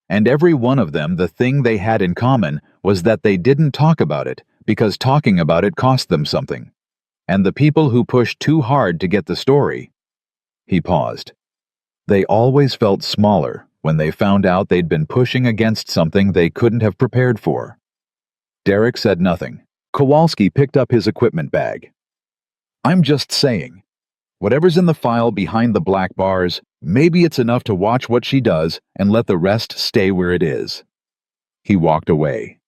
And every one of them, the thing they had in common was that they didn't talk about it because talking about it cost them something. And the people who pushed too hard to get the story..." He paused. "They always felt smaller when they found out they'd been pushing against something they couldn't have prepared for." Derek said nothing. Kowalski picked up his equipment bag. "I'm just saying. Whatever's in the file behind the black bars, maybe it's enough to watch what she does and let the rest stay where it is." He walked away.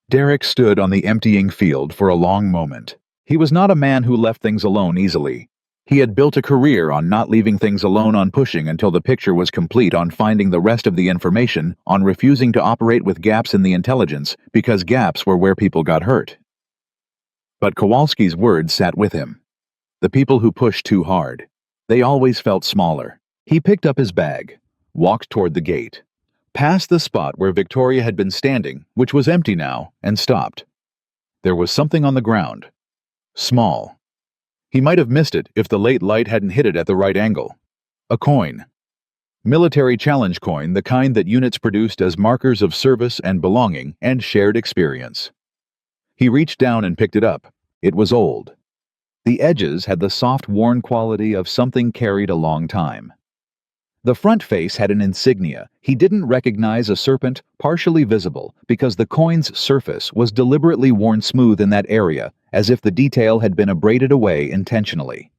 Derek stood on the emptying field for a long moment. He was not a man who left things alone easily. He had built a career on not leaving things alone, on pushing until the picture was complete, on finding the rest of the information, on refusing to operate with gaps in the intelligence because gaps were where people got hurt. But Kowalski's words sat with him. The people who pushed too hard. They always felt smaller. He picked up his bag, walked toward the gate, past the spot where Victoria had been standing, which was empty now, and stopped. There was something on the ground. Small. He might have missed it if the late light hadn't hit it at the right angle. A coin. Military challenge coin, the kind that units produced as markers of service and belonging and shared experience. He reached down and picked it up. It was old. The edges had the soft, worn quality of something carried a long time. The front face had an insignia. He didn't recognize a serpent, partially visible, because the coin's surface was deliberately worn smooth in that area, as if the detail had been abraded away intentionally.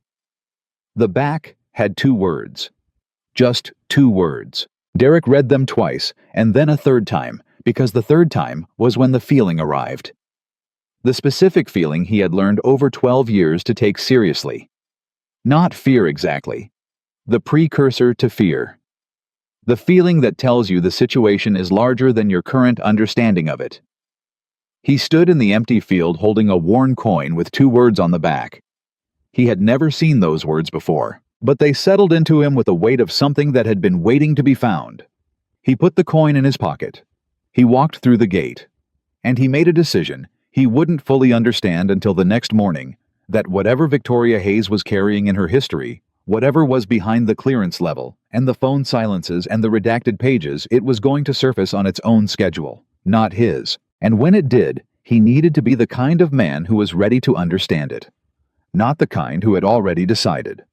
The back had 2 words. Just 2 words. Derek read them twice, and then a third time, because the third time was when the feeling arrived. The specific feeling he had learned over 12 years to take seriously. Not fear exactly. The precursor to fear. The feeling that tells you the situation is larger than your current understanding of it. He stood in the empty field holding a worn coin with 2 words on the back. He had never seen those words before, but they settled into him with the weight of something that had been waiting to be found. He put the coin in his pocket. He walked through the gate. And he made a decision he wouldn't fully understand until the next morning, that whatever Victoria Hayes was carrying in her history, whatever was behind the clearance level, and the phone silences and the redacted pages, it was going to surface on its own schedule, not his. And when it did, he needed to be the kind of man who was ready to understand it. Not the kind who had already decided.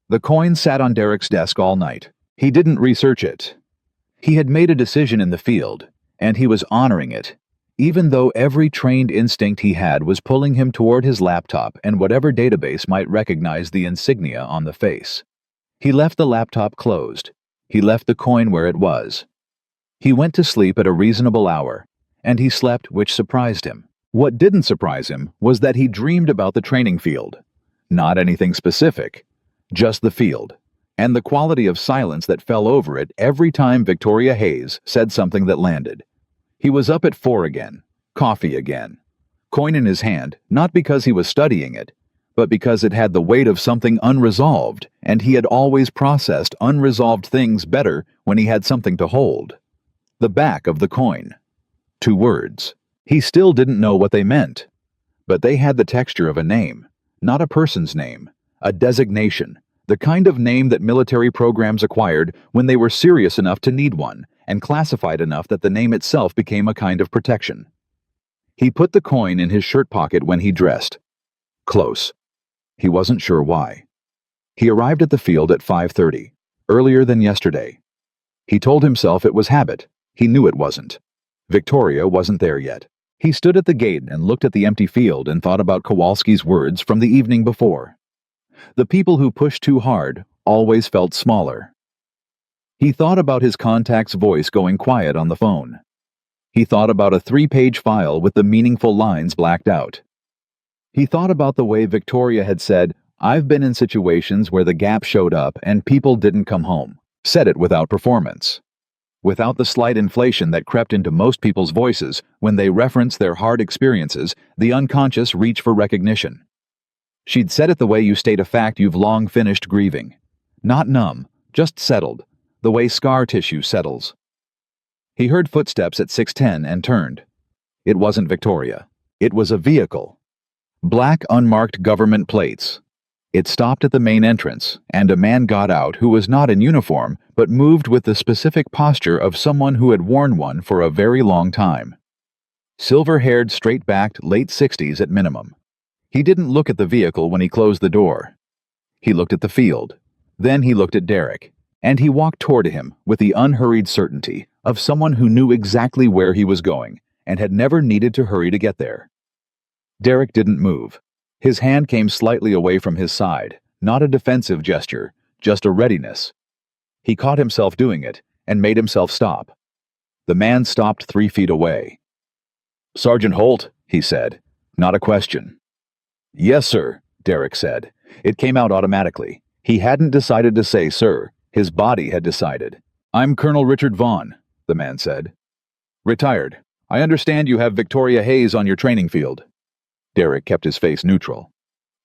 The coin sat on Derek's desk all night. He didn't research it. He had made a decision in the field, and he was honoring it, even though every trained instinct he had was pulling him toward his laptop and whatever database might recognize the insignia on the face. He left the laptop closed. He left the coin where it was. He went to sleep at a reasonable hour, and he slept, which surprised him. What didn't surprise him was that he dreamed about the training field. Not anything specific, just the field, and the quality of silence that fell over it every time Victoria Hayes said something that landed. He was up at 4 again, coffee again. Coin in his hand, not because he was studying it, but because it had the weight of something unresolved, and he had always processed unresolved things better when he had something to hold. The back of the coin. 2 words. He still didn't know what they meant, but they had the texture of a name, not a person's name, a designation, the kind of name that military programs acquired when they were serious enough to need one, and classified enough that the name itself became a kind of protection. He put the coin in his shirt pocket when he dressed. Close. He wasn't sure why. He arrived at the field at 5:30, earlier than yesterday. He told himself it was habit. He knew it wasn't. Victoria wasn't there yet. He stood at the gate and looked at the empty field and thought about Kowalski's words from the evening before. The people who pushed too hard always felt smaller. He thought about his contact's voice going quiet on the phone. He thought about a 3-page file with the meaningful lines blacked out. He thought about the way Victoria had said, "I've been in situations where the gap showed up and people didn't come home," said it without performance. Without the slight inflation that crept into most people's voices when they reference their hard experiences, the unconscious reach for recognition. She'd said it the way you state a fact you've long finished grieving. Not numb, just settled, the way scar tissue settles. He heard footsteps at 6:10 and turned. It wasn't Victoria. It was a vehicle. Black unmarked government plates. It stopped at the main entrance, and a man got out who was not in uniform, but moved with the specific posture of someone who had worn one for a very long time. Silver-haired, straight-backed, late 60s at minimum. He didn't look at the vehicle when he closed the door. He looked at the field. Then he looked at Derek, and he walked toward him with the unhurried certainty of someone who knew exactly where he was going and had never needed to hurry to get there. Derek didn't move. His hand came slightly away from his side, not a defensive gesture, just a readiness. He caught himself doing it and made himself stop. The man stopped 3 feet away. "Sergeant Holt," he said, not a question. "Yes, sir," Derek said. It came out automatically. He hadn't decided to say sir. His body had decided. "I'm Colonel Richard Vaughn," the man said. "Retired. I understand you have Victoria Hayes on your training field." Derek kept his face neutral.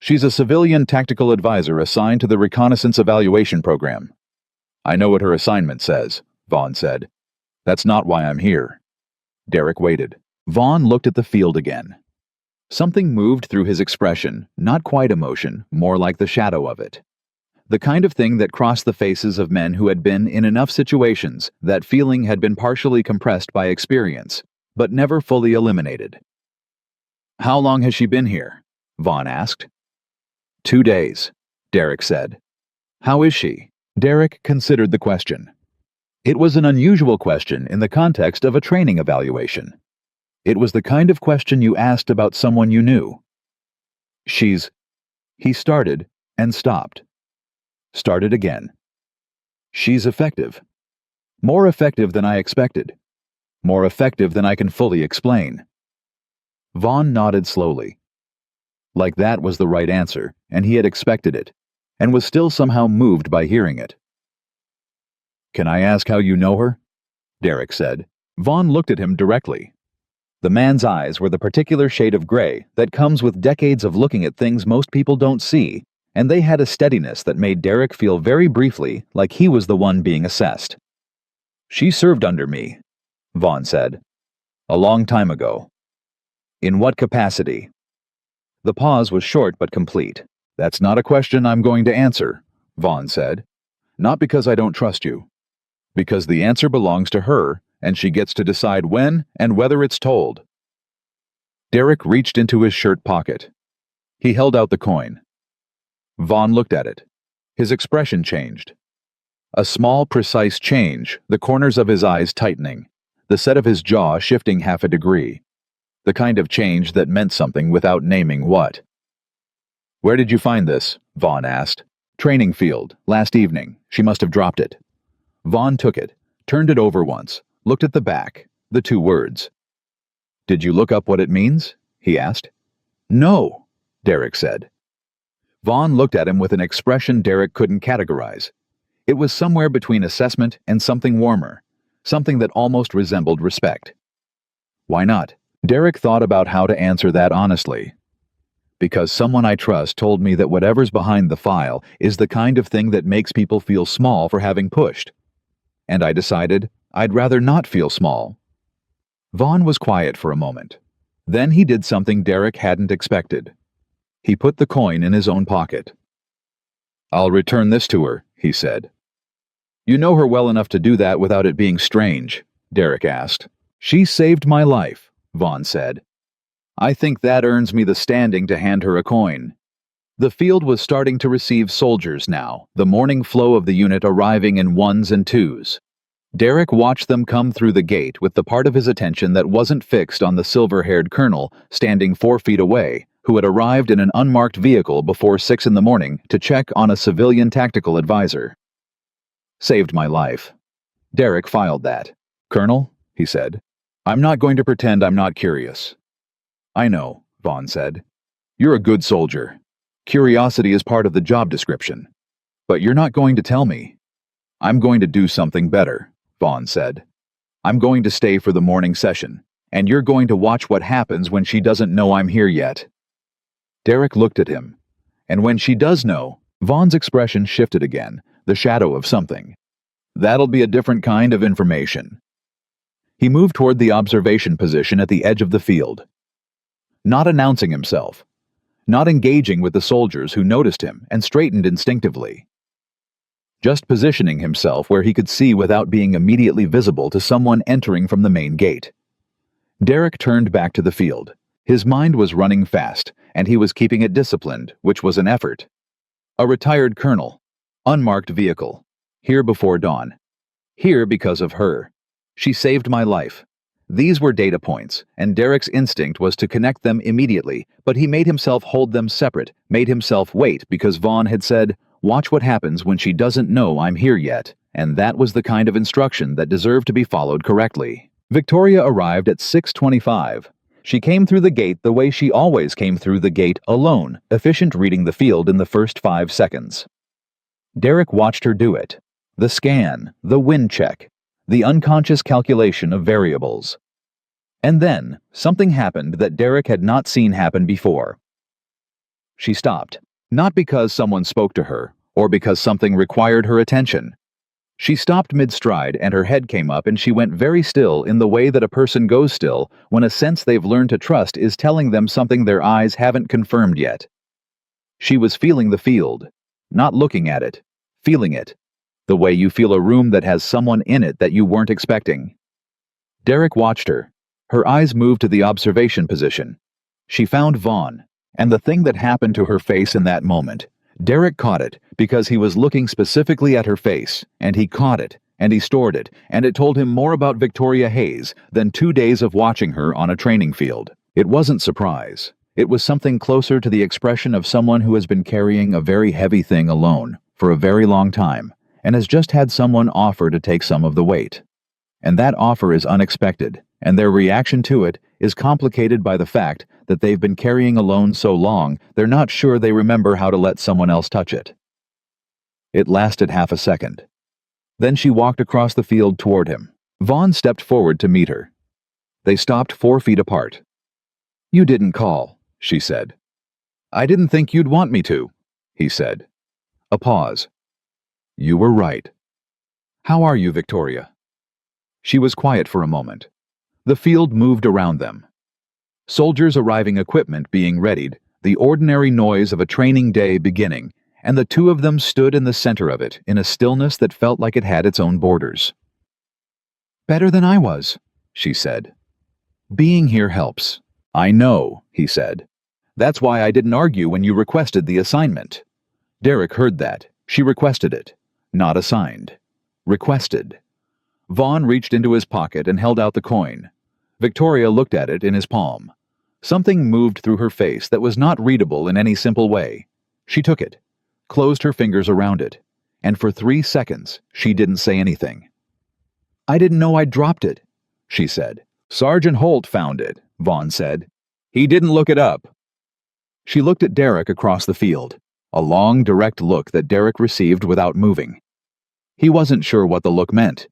"She's a civilian tactical advisor assigned to the Reconnaissance Evaluation Program." "I know what her assignment says," Vaughn said. "That's not why I'm here." Derek waited. Vaughn looked at the field again. Something moved through his expression, not quite emotion, more like the shadow of it. The kind of thing that crossed the faces of men who had been in enough situations that feeling had been partially compressed by experience, but never fully eliminated. "How long has she been here?" Vaughn asked. 2 days, Derek said. "How is she?" Derek considered the question. It was an unusual question in the context of a training evaluation. It was the kind of question you asked about someone you knew. He started and stopped. Started again. "She's effective. More effective than I expected. More effective than I can fully explain." Vaughn nodded slowly. Like that was the right answer, and he had expected it, and was still somehow moved by hearing it. "Can I ask how you know her?" Derek said. Vaughn looked at him directly. The man's eyes were the particular shade of gray that comes with decades of looking at things most people don't see, and they had a steadiness that made Derek feel very briefly like he was the one being assessed. "She served under me," Vaughn said. "A long time ago." "In what capacity?" The pause was short but complete. "That's not a question I'm going to answer," Vaughn said. "Not because I don't trust you. Because the answer belongs to her, and she gets to decide when and whether it's told." Derek reached into his shirt pocket. He held out the coin. Vaughn looked at it. His expression changed. A small, precise change, the corners of his eyes tightening, the set of his jaw shifting half a degree. The kind of change that meant something without naming what. "Where did you find this?" Vaughn asked. "Training field, last evening. She must have dropped it." Vaughn took it, turned it over once, looked at the back, the 2 words. "Did you look up what it means?" he asked. "No," Derek said. Vaughn looked at him with an expression Derek couldn't categorize. It was somewhere between assessment and something warmer, something that almost resembled respect. Why not? Derek thought about how to answer that honestly. Because someone I trust told me that whatever's behind the file is the kind of thing that makes people feel small for having pushed. And I decided I'd rather not feel small. Vaughn was quiet for a moment. Then he did something Derek hadn't expected. He put the coin in his own pocket. "I'll return this to her," he said. "You know her well enough to do that without it being strange?" Derek asked. "She saved my life," Vaughn said. "I think that earns me the standing to hand her a coin." The field was starting to receive soldiers now, the morning flow of the unit arriving in ones and twos. Derek watched them come through the gate with the part of his attention that wasn't fixed on the silver-haired colonel standing 4 feet away, who had arrived in an unmarked vehicle before 6 in the morning to check on a civilian tactical advisor. "Saved my life." Derek filed that. "Colonel," he said, "I'm not going to pretend I'm not curious." "I know," Vaughn said. "You're a good soldier. Curiosity is part of the job description. But you're not going to tell me." "I'm going to do something better," Vaughn said. "I'm going to stay for the morning session, and you're going to watch what happens when she doesn't know I'm here yet." Derek looked at him. "And when she does know," Vaughn's expression shifted again, the shadow of something. "That'll be a different kind of information." He moved toward the observation position at the edge of the field. Not announcing himself. Not engaging with the soldiers who noticed him and straightened instinctively. Just positioning himself where he could see without being immediately visible to someone entering from the main gate. Derek turned back to the field. His mind was running fast, and he was keeping it disciplined, which was an effort. A retired colonel. Unmarked vehicle. Here before dawn. Here because of her. She saved my life. These were data points, and Derek's instinct was to connect them immediately, but he made himself hold them separate, made himself wait because Vaughn had said, "Watch what happens when she doesn't know I'm here yet," and that was the kind of instruction that deserved to be followed correctly. Victoria arrived at 6:25. She came through the gate the way she always came through the gate alone, efficient reading the field in the first 5 seconds. Derek watched her do it. The scan, the wind check, the unconscious calculation of variables. And then, something happened that Derek had not seen happen before. She stopped. Not because someone spoke to her, or because something required her attention. She stopped mid-stride and her head came up and she went very still in the way that a person goes still when a sense they've learned to trust is telling them something their eyes haven't confirmed yet. She was feeling the field, not looking at it, feeling it, the way you feel a room that has someone in it that you weren't expecting. Derek watched her. Her eyes moved to the observation position. She found Vaughn. And the thing that happened to her face in that moment, Derek caught it because he was looking specifically at her face, and he caught it, and he stored it, and it told him more about Victoria Hayes than 2 days of watching her on a training field. It wasn't surprise. It was something closer to the expression of someone who has been carrying a very heavy thing alone for a very long time, and has just had someone offer to take some of the weight. And that offer is unexpected, and their reaction to it is complicated by the fact that they've been carrying alone so long they're not sure they remember how to let someone else touch it. It lasted half a second. Then she walked across the field toward him. Vaughn stepped forward to meet her. They stopped 4 feet apart. "You didn't call," she said. "I didn't think you'd want me to," he said. A pause. "You were right. How are you, Victoria?" She was quiet for a moment. The field moved around them. Soldiers arriving, equipment being readied, the ordinary noise of a training day beginning, and the two of them stood in the center of it in a stillness that felt like it had its own borders. "Better than I was," she said. "Being here helps." "I know," he said. "That's why I didn't argue when you requested the assignment." Derek heard that. She requested it. Not assigned. Requested. Vaughn reached into his pocket and held out the coin. Victoria looked at it in his palm. Something moved through her face that was not readable in any simple way. She took it, closed her fingers around it, and for 3 seconds she didn't say anything. "I didn't know I'd dropped it," she said. "Sergeant Holt found it," Vaughn said. "He didn't look it up." She looked at Derek across the field, a long, direct look that Derek received without moving. He wasn't sure what the look meant.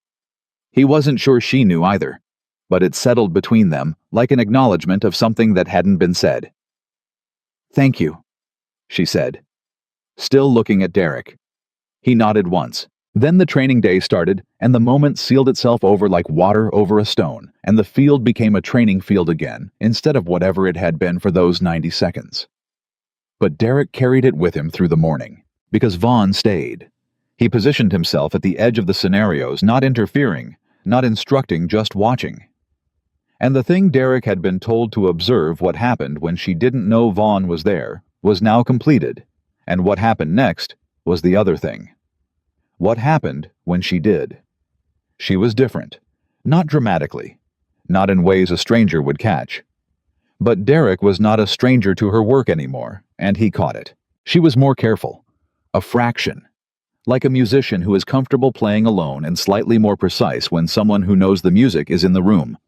He wasn't sure she knew either, but it settled between them like an acknowledgement of something that hadn't been said. "Thank you," she said, still looking at Derek. He nodded once. Then the training day started, and the moment sealed itself over like water over a stone, and the field became a training field again, instead of whatever it had been for those 90 seconds. But Derek carried it with him through the morning, because Vaughn stayed. He positioned himself at the edge of the scenarios, not interfering, not instructing, just watching. And the thing Derek had been told to observe, what happened when she didn't know Vaughn was there, was now completed, and what happened next was the other thing. What happened when she did? She was different, not dramatically, not in ways a stranger would catch. But Derek was not a stranger to her work anymore, and he caught it. She was more careful, a fraction, like a musician who is comfortable playing alone and slightly more precise when someone who knows the music is in the room.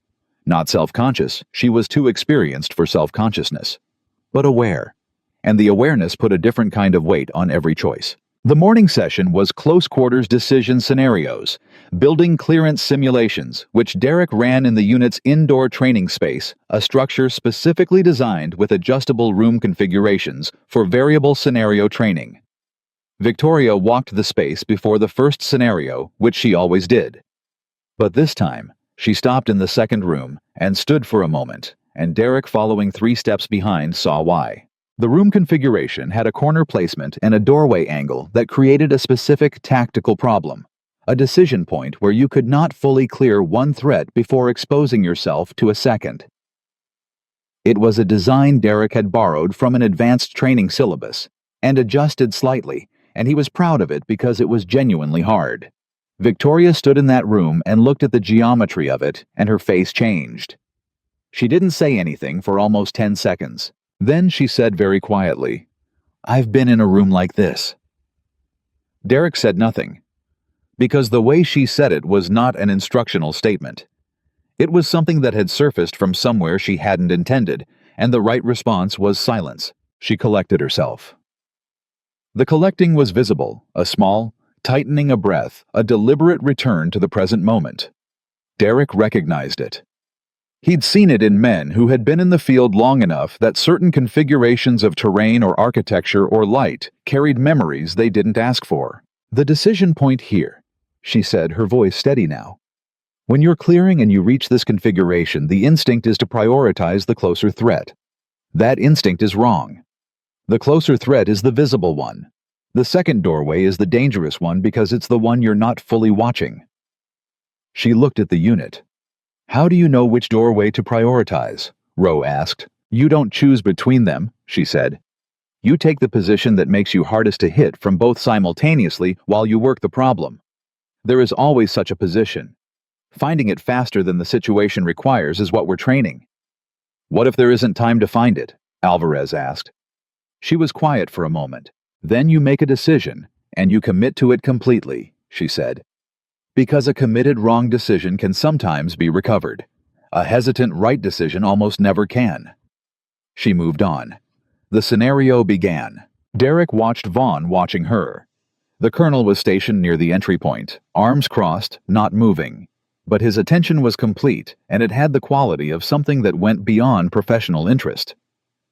Not self-conscious, she was too experienced for self-consciousness, but aware, and the awareness put a different kind of weight on every choice. The morning session was close-quarters decision scenarios, building clearance simulations, which Derek ran in the unit's indoor training space, a structure specifically designed with adjustable room configurations for variable scenario training. Victoria walked the space before the first scenario, which she always did. But this time, she stopped in the second room and stood for a moment, and Derek, following 3 steps behind, saw why. The room configuration had a corner placement and a doorway angle that created a specific tactical problem, a decision point where you could not fully clear one threat before exposing yourself to a second. It was a design Derek had borrowed from an advanced training syllabus and adjusted slightly, and he was proud of it because it was genuinely hard. Victoria stood in that room and looked at the geometry of it, and her face changed. She didn't say anything for almost 10 seconds. Then she said very quietly, "I've been in a room like this." Derek said nothing, because the way she said it was not an instructional statement. It was something that had surfaced from somewhere she hadn't intended, and the right response was silence. She collected herself. The collecting was visible, a small, tightening a breath, a deliberate return to the present moment. Derek recognized it. He'd seen it in men who had been in the field long enough that certain configurations of terrain or architecture or light carried memories they didn't ask for. "The decision point here," she said, her voice steady now. "When you're clearing and you reach this configuration, the instinct is to prioritize the closer threat. That instinct is wrong. The closer threat is the visible one. The second doorway is the dangerous one because it's the one you're not fully watching." She looked at the unit. "How do you know which doorway to prioritize?" Rowe asked. "You don't choose between them," she said. "You take the position that makes you hardest to hit from both simultaneously while you work the problem. There is always such a position. Finding it faster than the situation requires is what we're training." "What if there isn't time to find it?" Alvarez asked. She was quiet for a moment. "Then you make a decision, and you commit to it completely," she said. "Because a committed wrong decision can sometimes be recovered. A hesitant right decision almost never can." She moved on. The scenario began. Derek watched Vaughn watching her. The colonel was stationed near the entry point, arms crossed, not moving. But his attention was complete, and it had the quality of something that went beyond professional interest.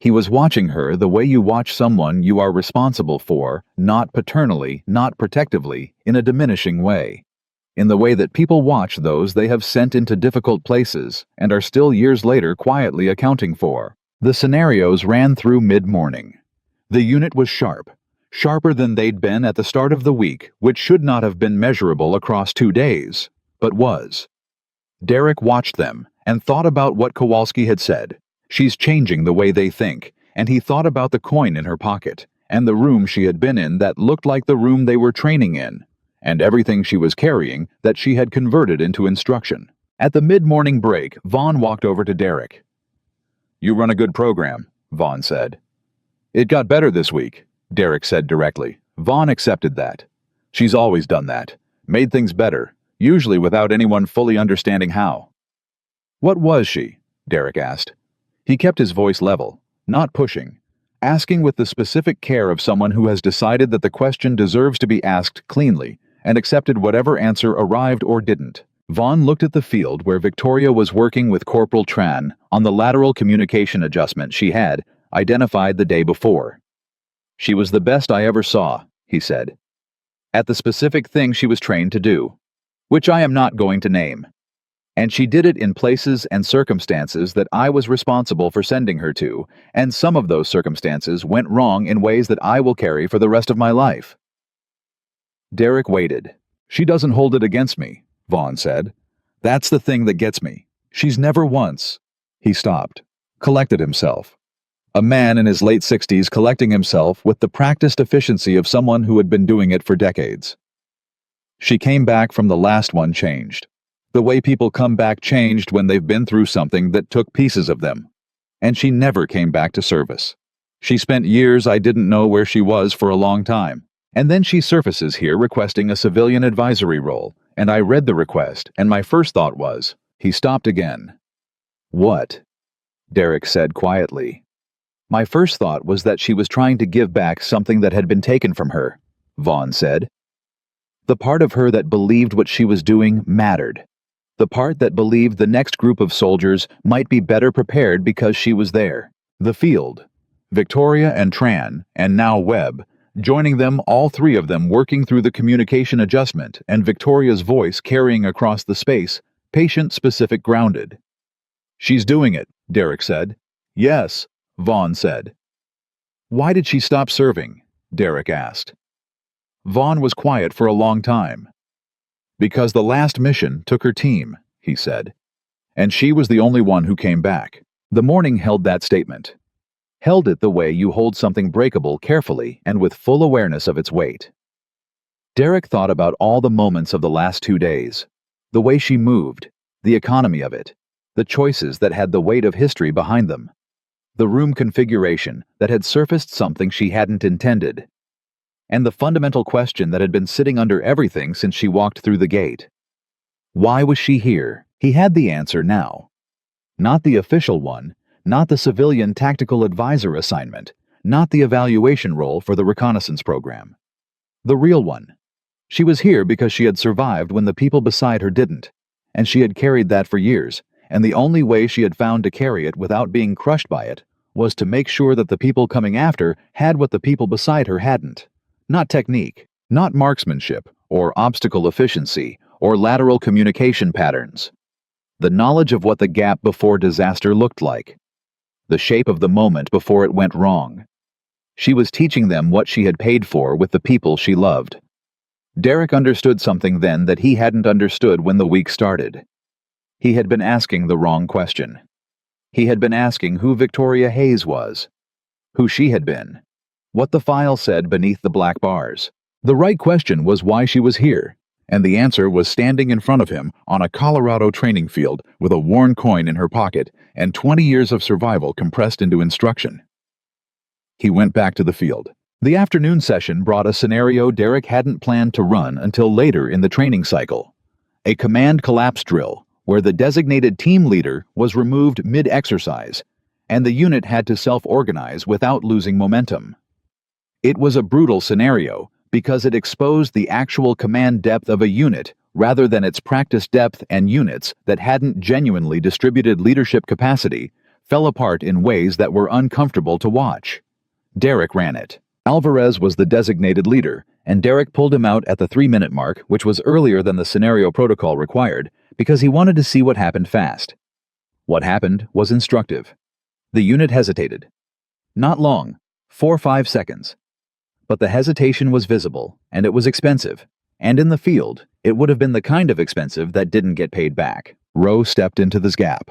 He was watching her the way you watch someone you are responsible for, not paternally, not protectively, in a diminishing way. In the way that people watch those they have sent into difficult places and are still years later quietly accounting for. The scenarios ran through mid-morning. The unit was sharp, sharper than they'd been at the start of the week, which should not have been measurable across 2 days, but was. Derek watched them and thought about what Kowalski had said. She's changing the way they think, and he thought about the coin in her pocket, and the room she had been in that looked like the room they were training in, and everything she was carrying that she had converted into instruction. At the mid-morning break, Vaughn walked over to Derek. "You run a good program," Vaughn said. "It got better this week," Derek said directly. Vaughn accepted that. "She's always done that. Made things better, usually without anyone fully understanding how." "What was she?" Derek asked. He kept his voice level, not pushing, asking with the specific care of someone who has decided that the question deserves to be asked cleanly, and accepted whatever answer arrived or didn't. Vaughn looked at the field where Victoria was working with Corporal Tran on the lateral communication adjustment she had identified the day before. "She was the best I ever saw," he said, "at the specific thing she was trained to do, which I am not going to name. And she did it in places and circumstances that I was responsible for sending her to, and some of those circumstances went wrong in ways that I will carry for the rest of my life." Derek waited. "She doesn't hold it against me," Vaughn said. "That's the thing that gets me. She's never once—" He stopped, collected himself. A man in his late 60s collecting himself with the practiced efficiency of someone who had been doing it for decades. "She came back from the last one changed. The way people come back changed when they've been through something that took pieces of them. And she never came back to service. She spent years I didn't know where she was for a long time. And then she surfaces here requesting a civilian advisory role, and I read the request, and my first thought was—" He stopped again. "What?" Derek said quietly. "My first thought was that she was trying to give back something that had been taken from her," Vaughn said. "The part of her that believed what she was doing mattered. The part that believed the next group of soldiers might be better prepared because she was there. The field. Victoria and Tran, and now Webb, joining them, all three of them working through the communication adjustment, and Victoria's voice carrying across the space, patient-specific grounded." "She's doing it," Derek said. "Yes," Vaughn said. "Why did she stop serving?" Derek asked. Vaughn was quiet for a long time. "Because the last mission took her team," he said. "And she was the only one who came back." The morning held that statement. Held it the way you hold something breakable carefully and with full awareness of its weight. Derek thought about all the moments of the last 2 days. The way she moved, the economy of it, the choices that had the weight of history behind them, the room configuration that had surfaced something she hadn't intended, and the fundamental question that had been sitting under everything since she walked through the gate. Why was she here? He had the answer now. Not the official one, not the civilian tactical advisor assignment, not the evaluation role for the reconnaissance program. The real one. She was here because she had survived when the people beside her didn't, and she had carried that for years, and the only way she had found to carry it without being crushed by it was to make sure that the people coming after had what the people beside her hadn't. Not technique, not marksmanship, or obstacle efficiency, or lateral communication patterns. The knowledge of what the gap before disaster looked like. The shape of the moment before it went wrong. She was teaching them what she had paid for with the people she loved. Derek understood something then that he hadn't understood when the week started. He had been asking the wrong question. He had been asking who Victoria Hayes was, who she had been, what the file said beneath the black bars. The right question was why she was here, and the answer was standing in front of him on a Colorado training field with a worn coin in her pocket and 20 years of survival compressed into instruction. He went back to the field. The afternoon session brought a scenario Derek hadn't planned to run until later in the training cycle. A command collapse drill, where the designated team leader was removed mid-exercise, and the unit had to self-organize without losing momentum. It was a brutal scenario because it exposed the actual command depth of a unit rather than its practice depth, and units that hadn't genuinely distributed leadership capacity fell apart in ways that were uncomfortable to watch. Derek ran it. Alvarez was the designated leader, and Derek pulled him out at the 3-minute mark, which was earlier than the scenario protocol required, because he wanted to see what happened fast. What happened was instructive. The unit hesitated. Not long, 4 or 5 seconds. But the hesitation was visible, and it was expensive. And in the field, it would have been the kind of expensive that didn't get paid back. Rowe stepped into this gap.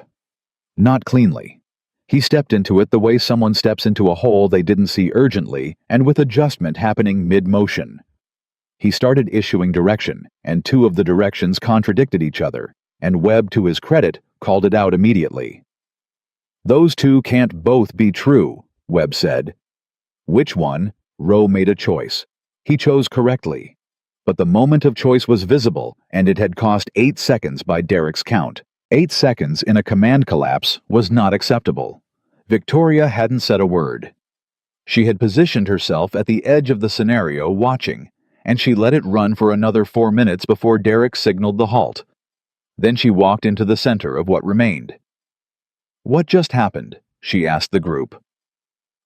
Not cleanly. He stepped into it the way someone steps into a hole they didn't see urgently, and with adjustment happening mid-motion. He started issuing direction, and 2 of the directions contradicted each other, and Webb, to his credit, called it out immediately. "Those 2 can't both be true," Webb said. Which one? Rowe made a choice. He chose correctly. But the moment of choice was visible, and it had cost 8 seconds by Derek's count. 8 seconds in a command collapse was not acceptable. Victoria hadn't said a word. She had positioned herself at the edge of the scenario watching, and she let it run for another 4 minutes before Derek signaled the halt. Then she walked into the center of what remained. "What just happened?" she asked the group.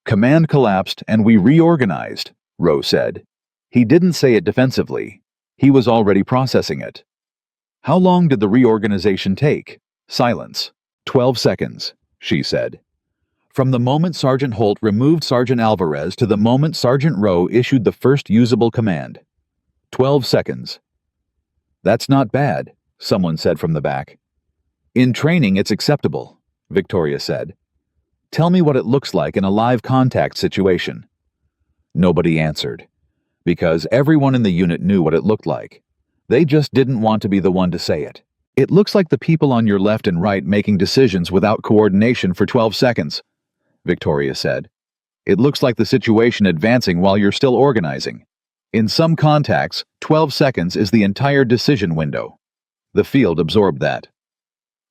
"Command collapsed and we reorganized," Rowe said. He didn't say it defensively. He was already processing it. "How long did the reorganization take?" Silence. 12 seconds, she said. "From the moment Sergeant Holt removed Sergeant Alvarez to the moment Sergeant Rowe issued the first usable command. 12 seconds. "That's not bad," someone said from the back. "In training, it's acceptable," Victoria said. "Tell me what it looks like in a live contact situation." Nobody answered, because everyone in the unit knew what it looked like. They just didn't want to be the one to say it. "It looks like the people on your left and right making decisions without coordination for 12 seconds, Victoria said. "It looks like the situation advancing while you're still organizing. In some contacts, 12 seconds is the entire decision window." The field absorbed that.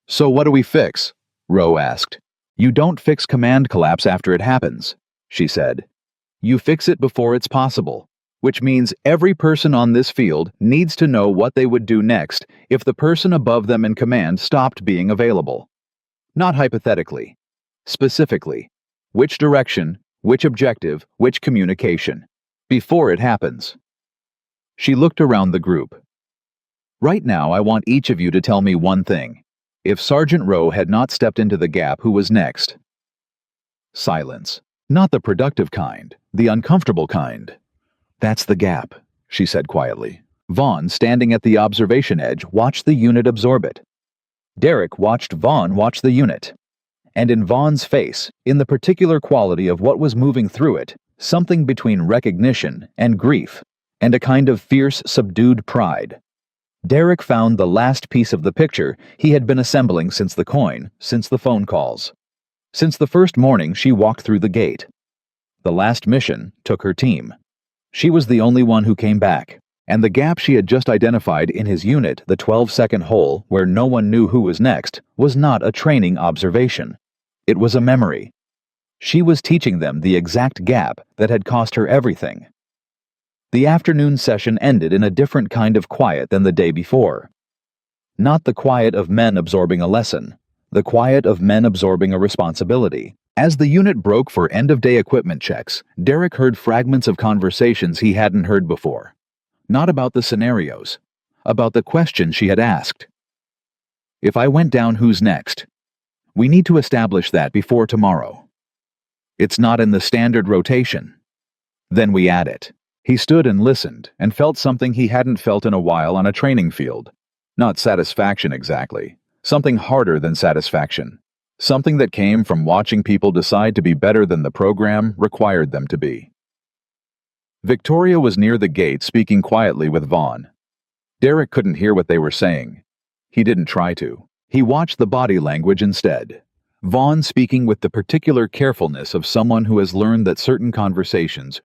"So what do we fix?" Rowe asked. "You don't fix command collapse after it happens," she said. "You fix it before it's possible, which means every person on this field needs to know what they would do next if the person above them in command stopped being available. Not hypothetically. Specifically. Which direction, which objective, which communication. Before it happens." She looked around the group. "Right now, I want each of you to tell me one thing. If Sergeant Rowe had not stepped into the gap, who was next?" Silence. Not the productive kind, the uncomfortable kind. "That's the gap," she said quietly. Vaughn, standing at the observation edge, watched the unit absorb it. Derek watched Vaughn watch the unit. And in Vaughn's face, in the particular quality of what was moving through it, something between recognition and grief, and a kind of fierce, subdued pride. Derek found the last piece of the picture he had been assembling since the coin, since the phone calls. Since the first morning she walked through the gate. The last mission took her team. She was the only one who came back, and the gap she had just identified in his unit, the 12-second hole where no one knew who was next, was not a training observation. It was a memory. She was teaching them the exact gap that had cost her everything. The afternoon session ended in a different kind of quiet than the day before. Not the quiet of men absorbing a lesson, the quiet of men absorbing a responsibility. As the unit broke for end-of-day equipment checks, Derek heard fragments of conversations he hadn't heard before. Not about the scenarios, about the questions she had asked. "If I went down, who's next? We need to establish that before tomorrow. It's not in the standard rotation. Then we add it." He stood and listened, and felt something he hadn't felt in a while on a training field. Not satisfaction exactly. Something harder than satisfaction. Something that came from watching people decide to be better than the program required them to be. Victoria was near the gate speaking quietly with Vaughn. Derek couldn't hear what they were saying. He didn't try to. He watched the body language instead. Vaughn speaking with the particular carefulness of someone who has learned that certain conversations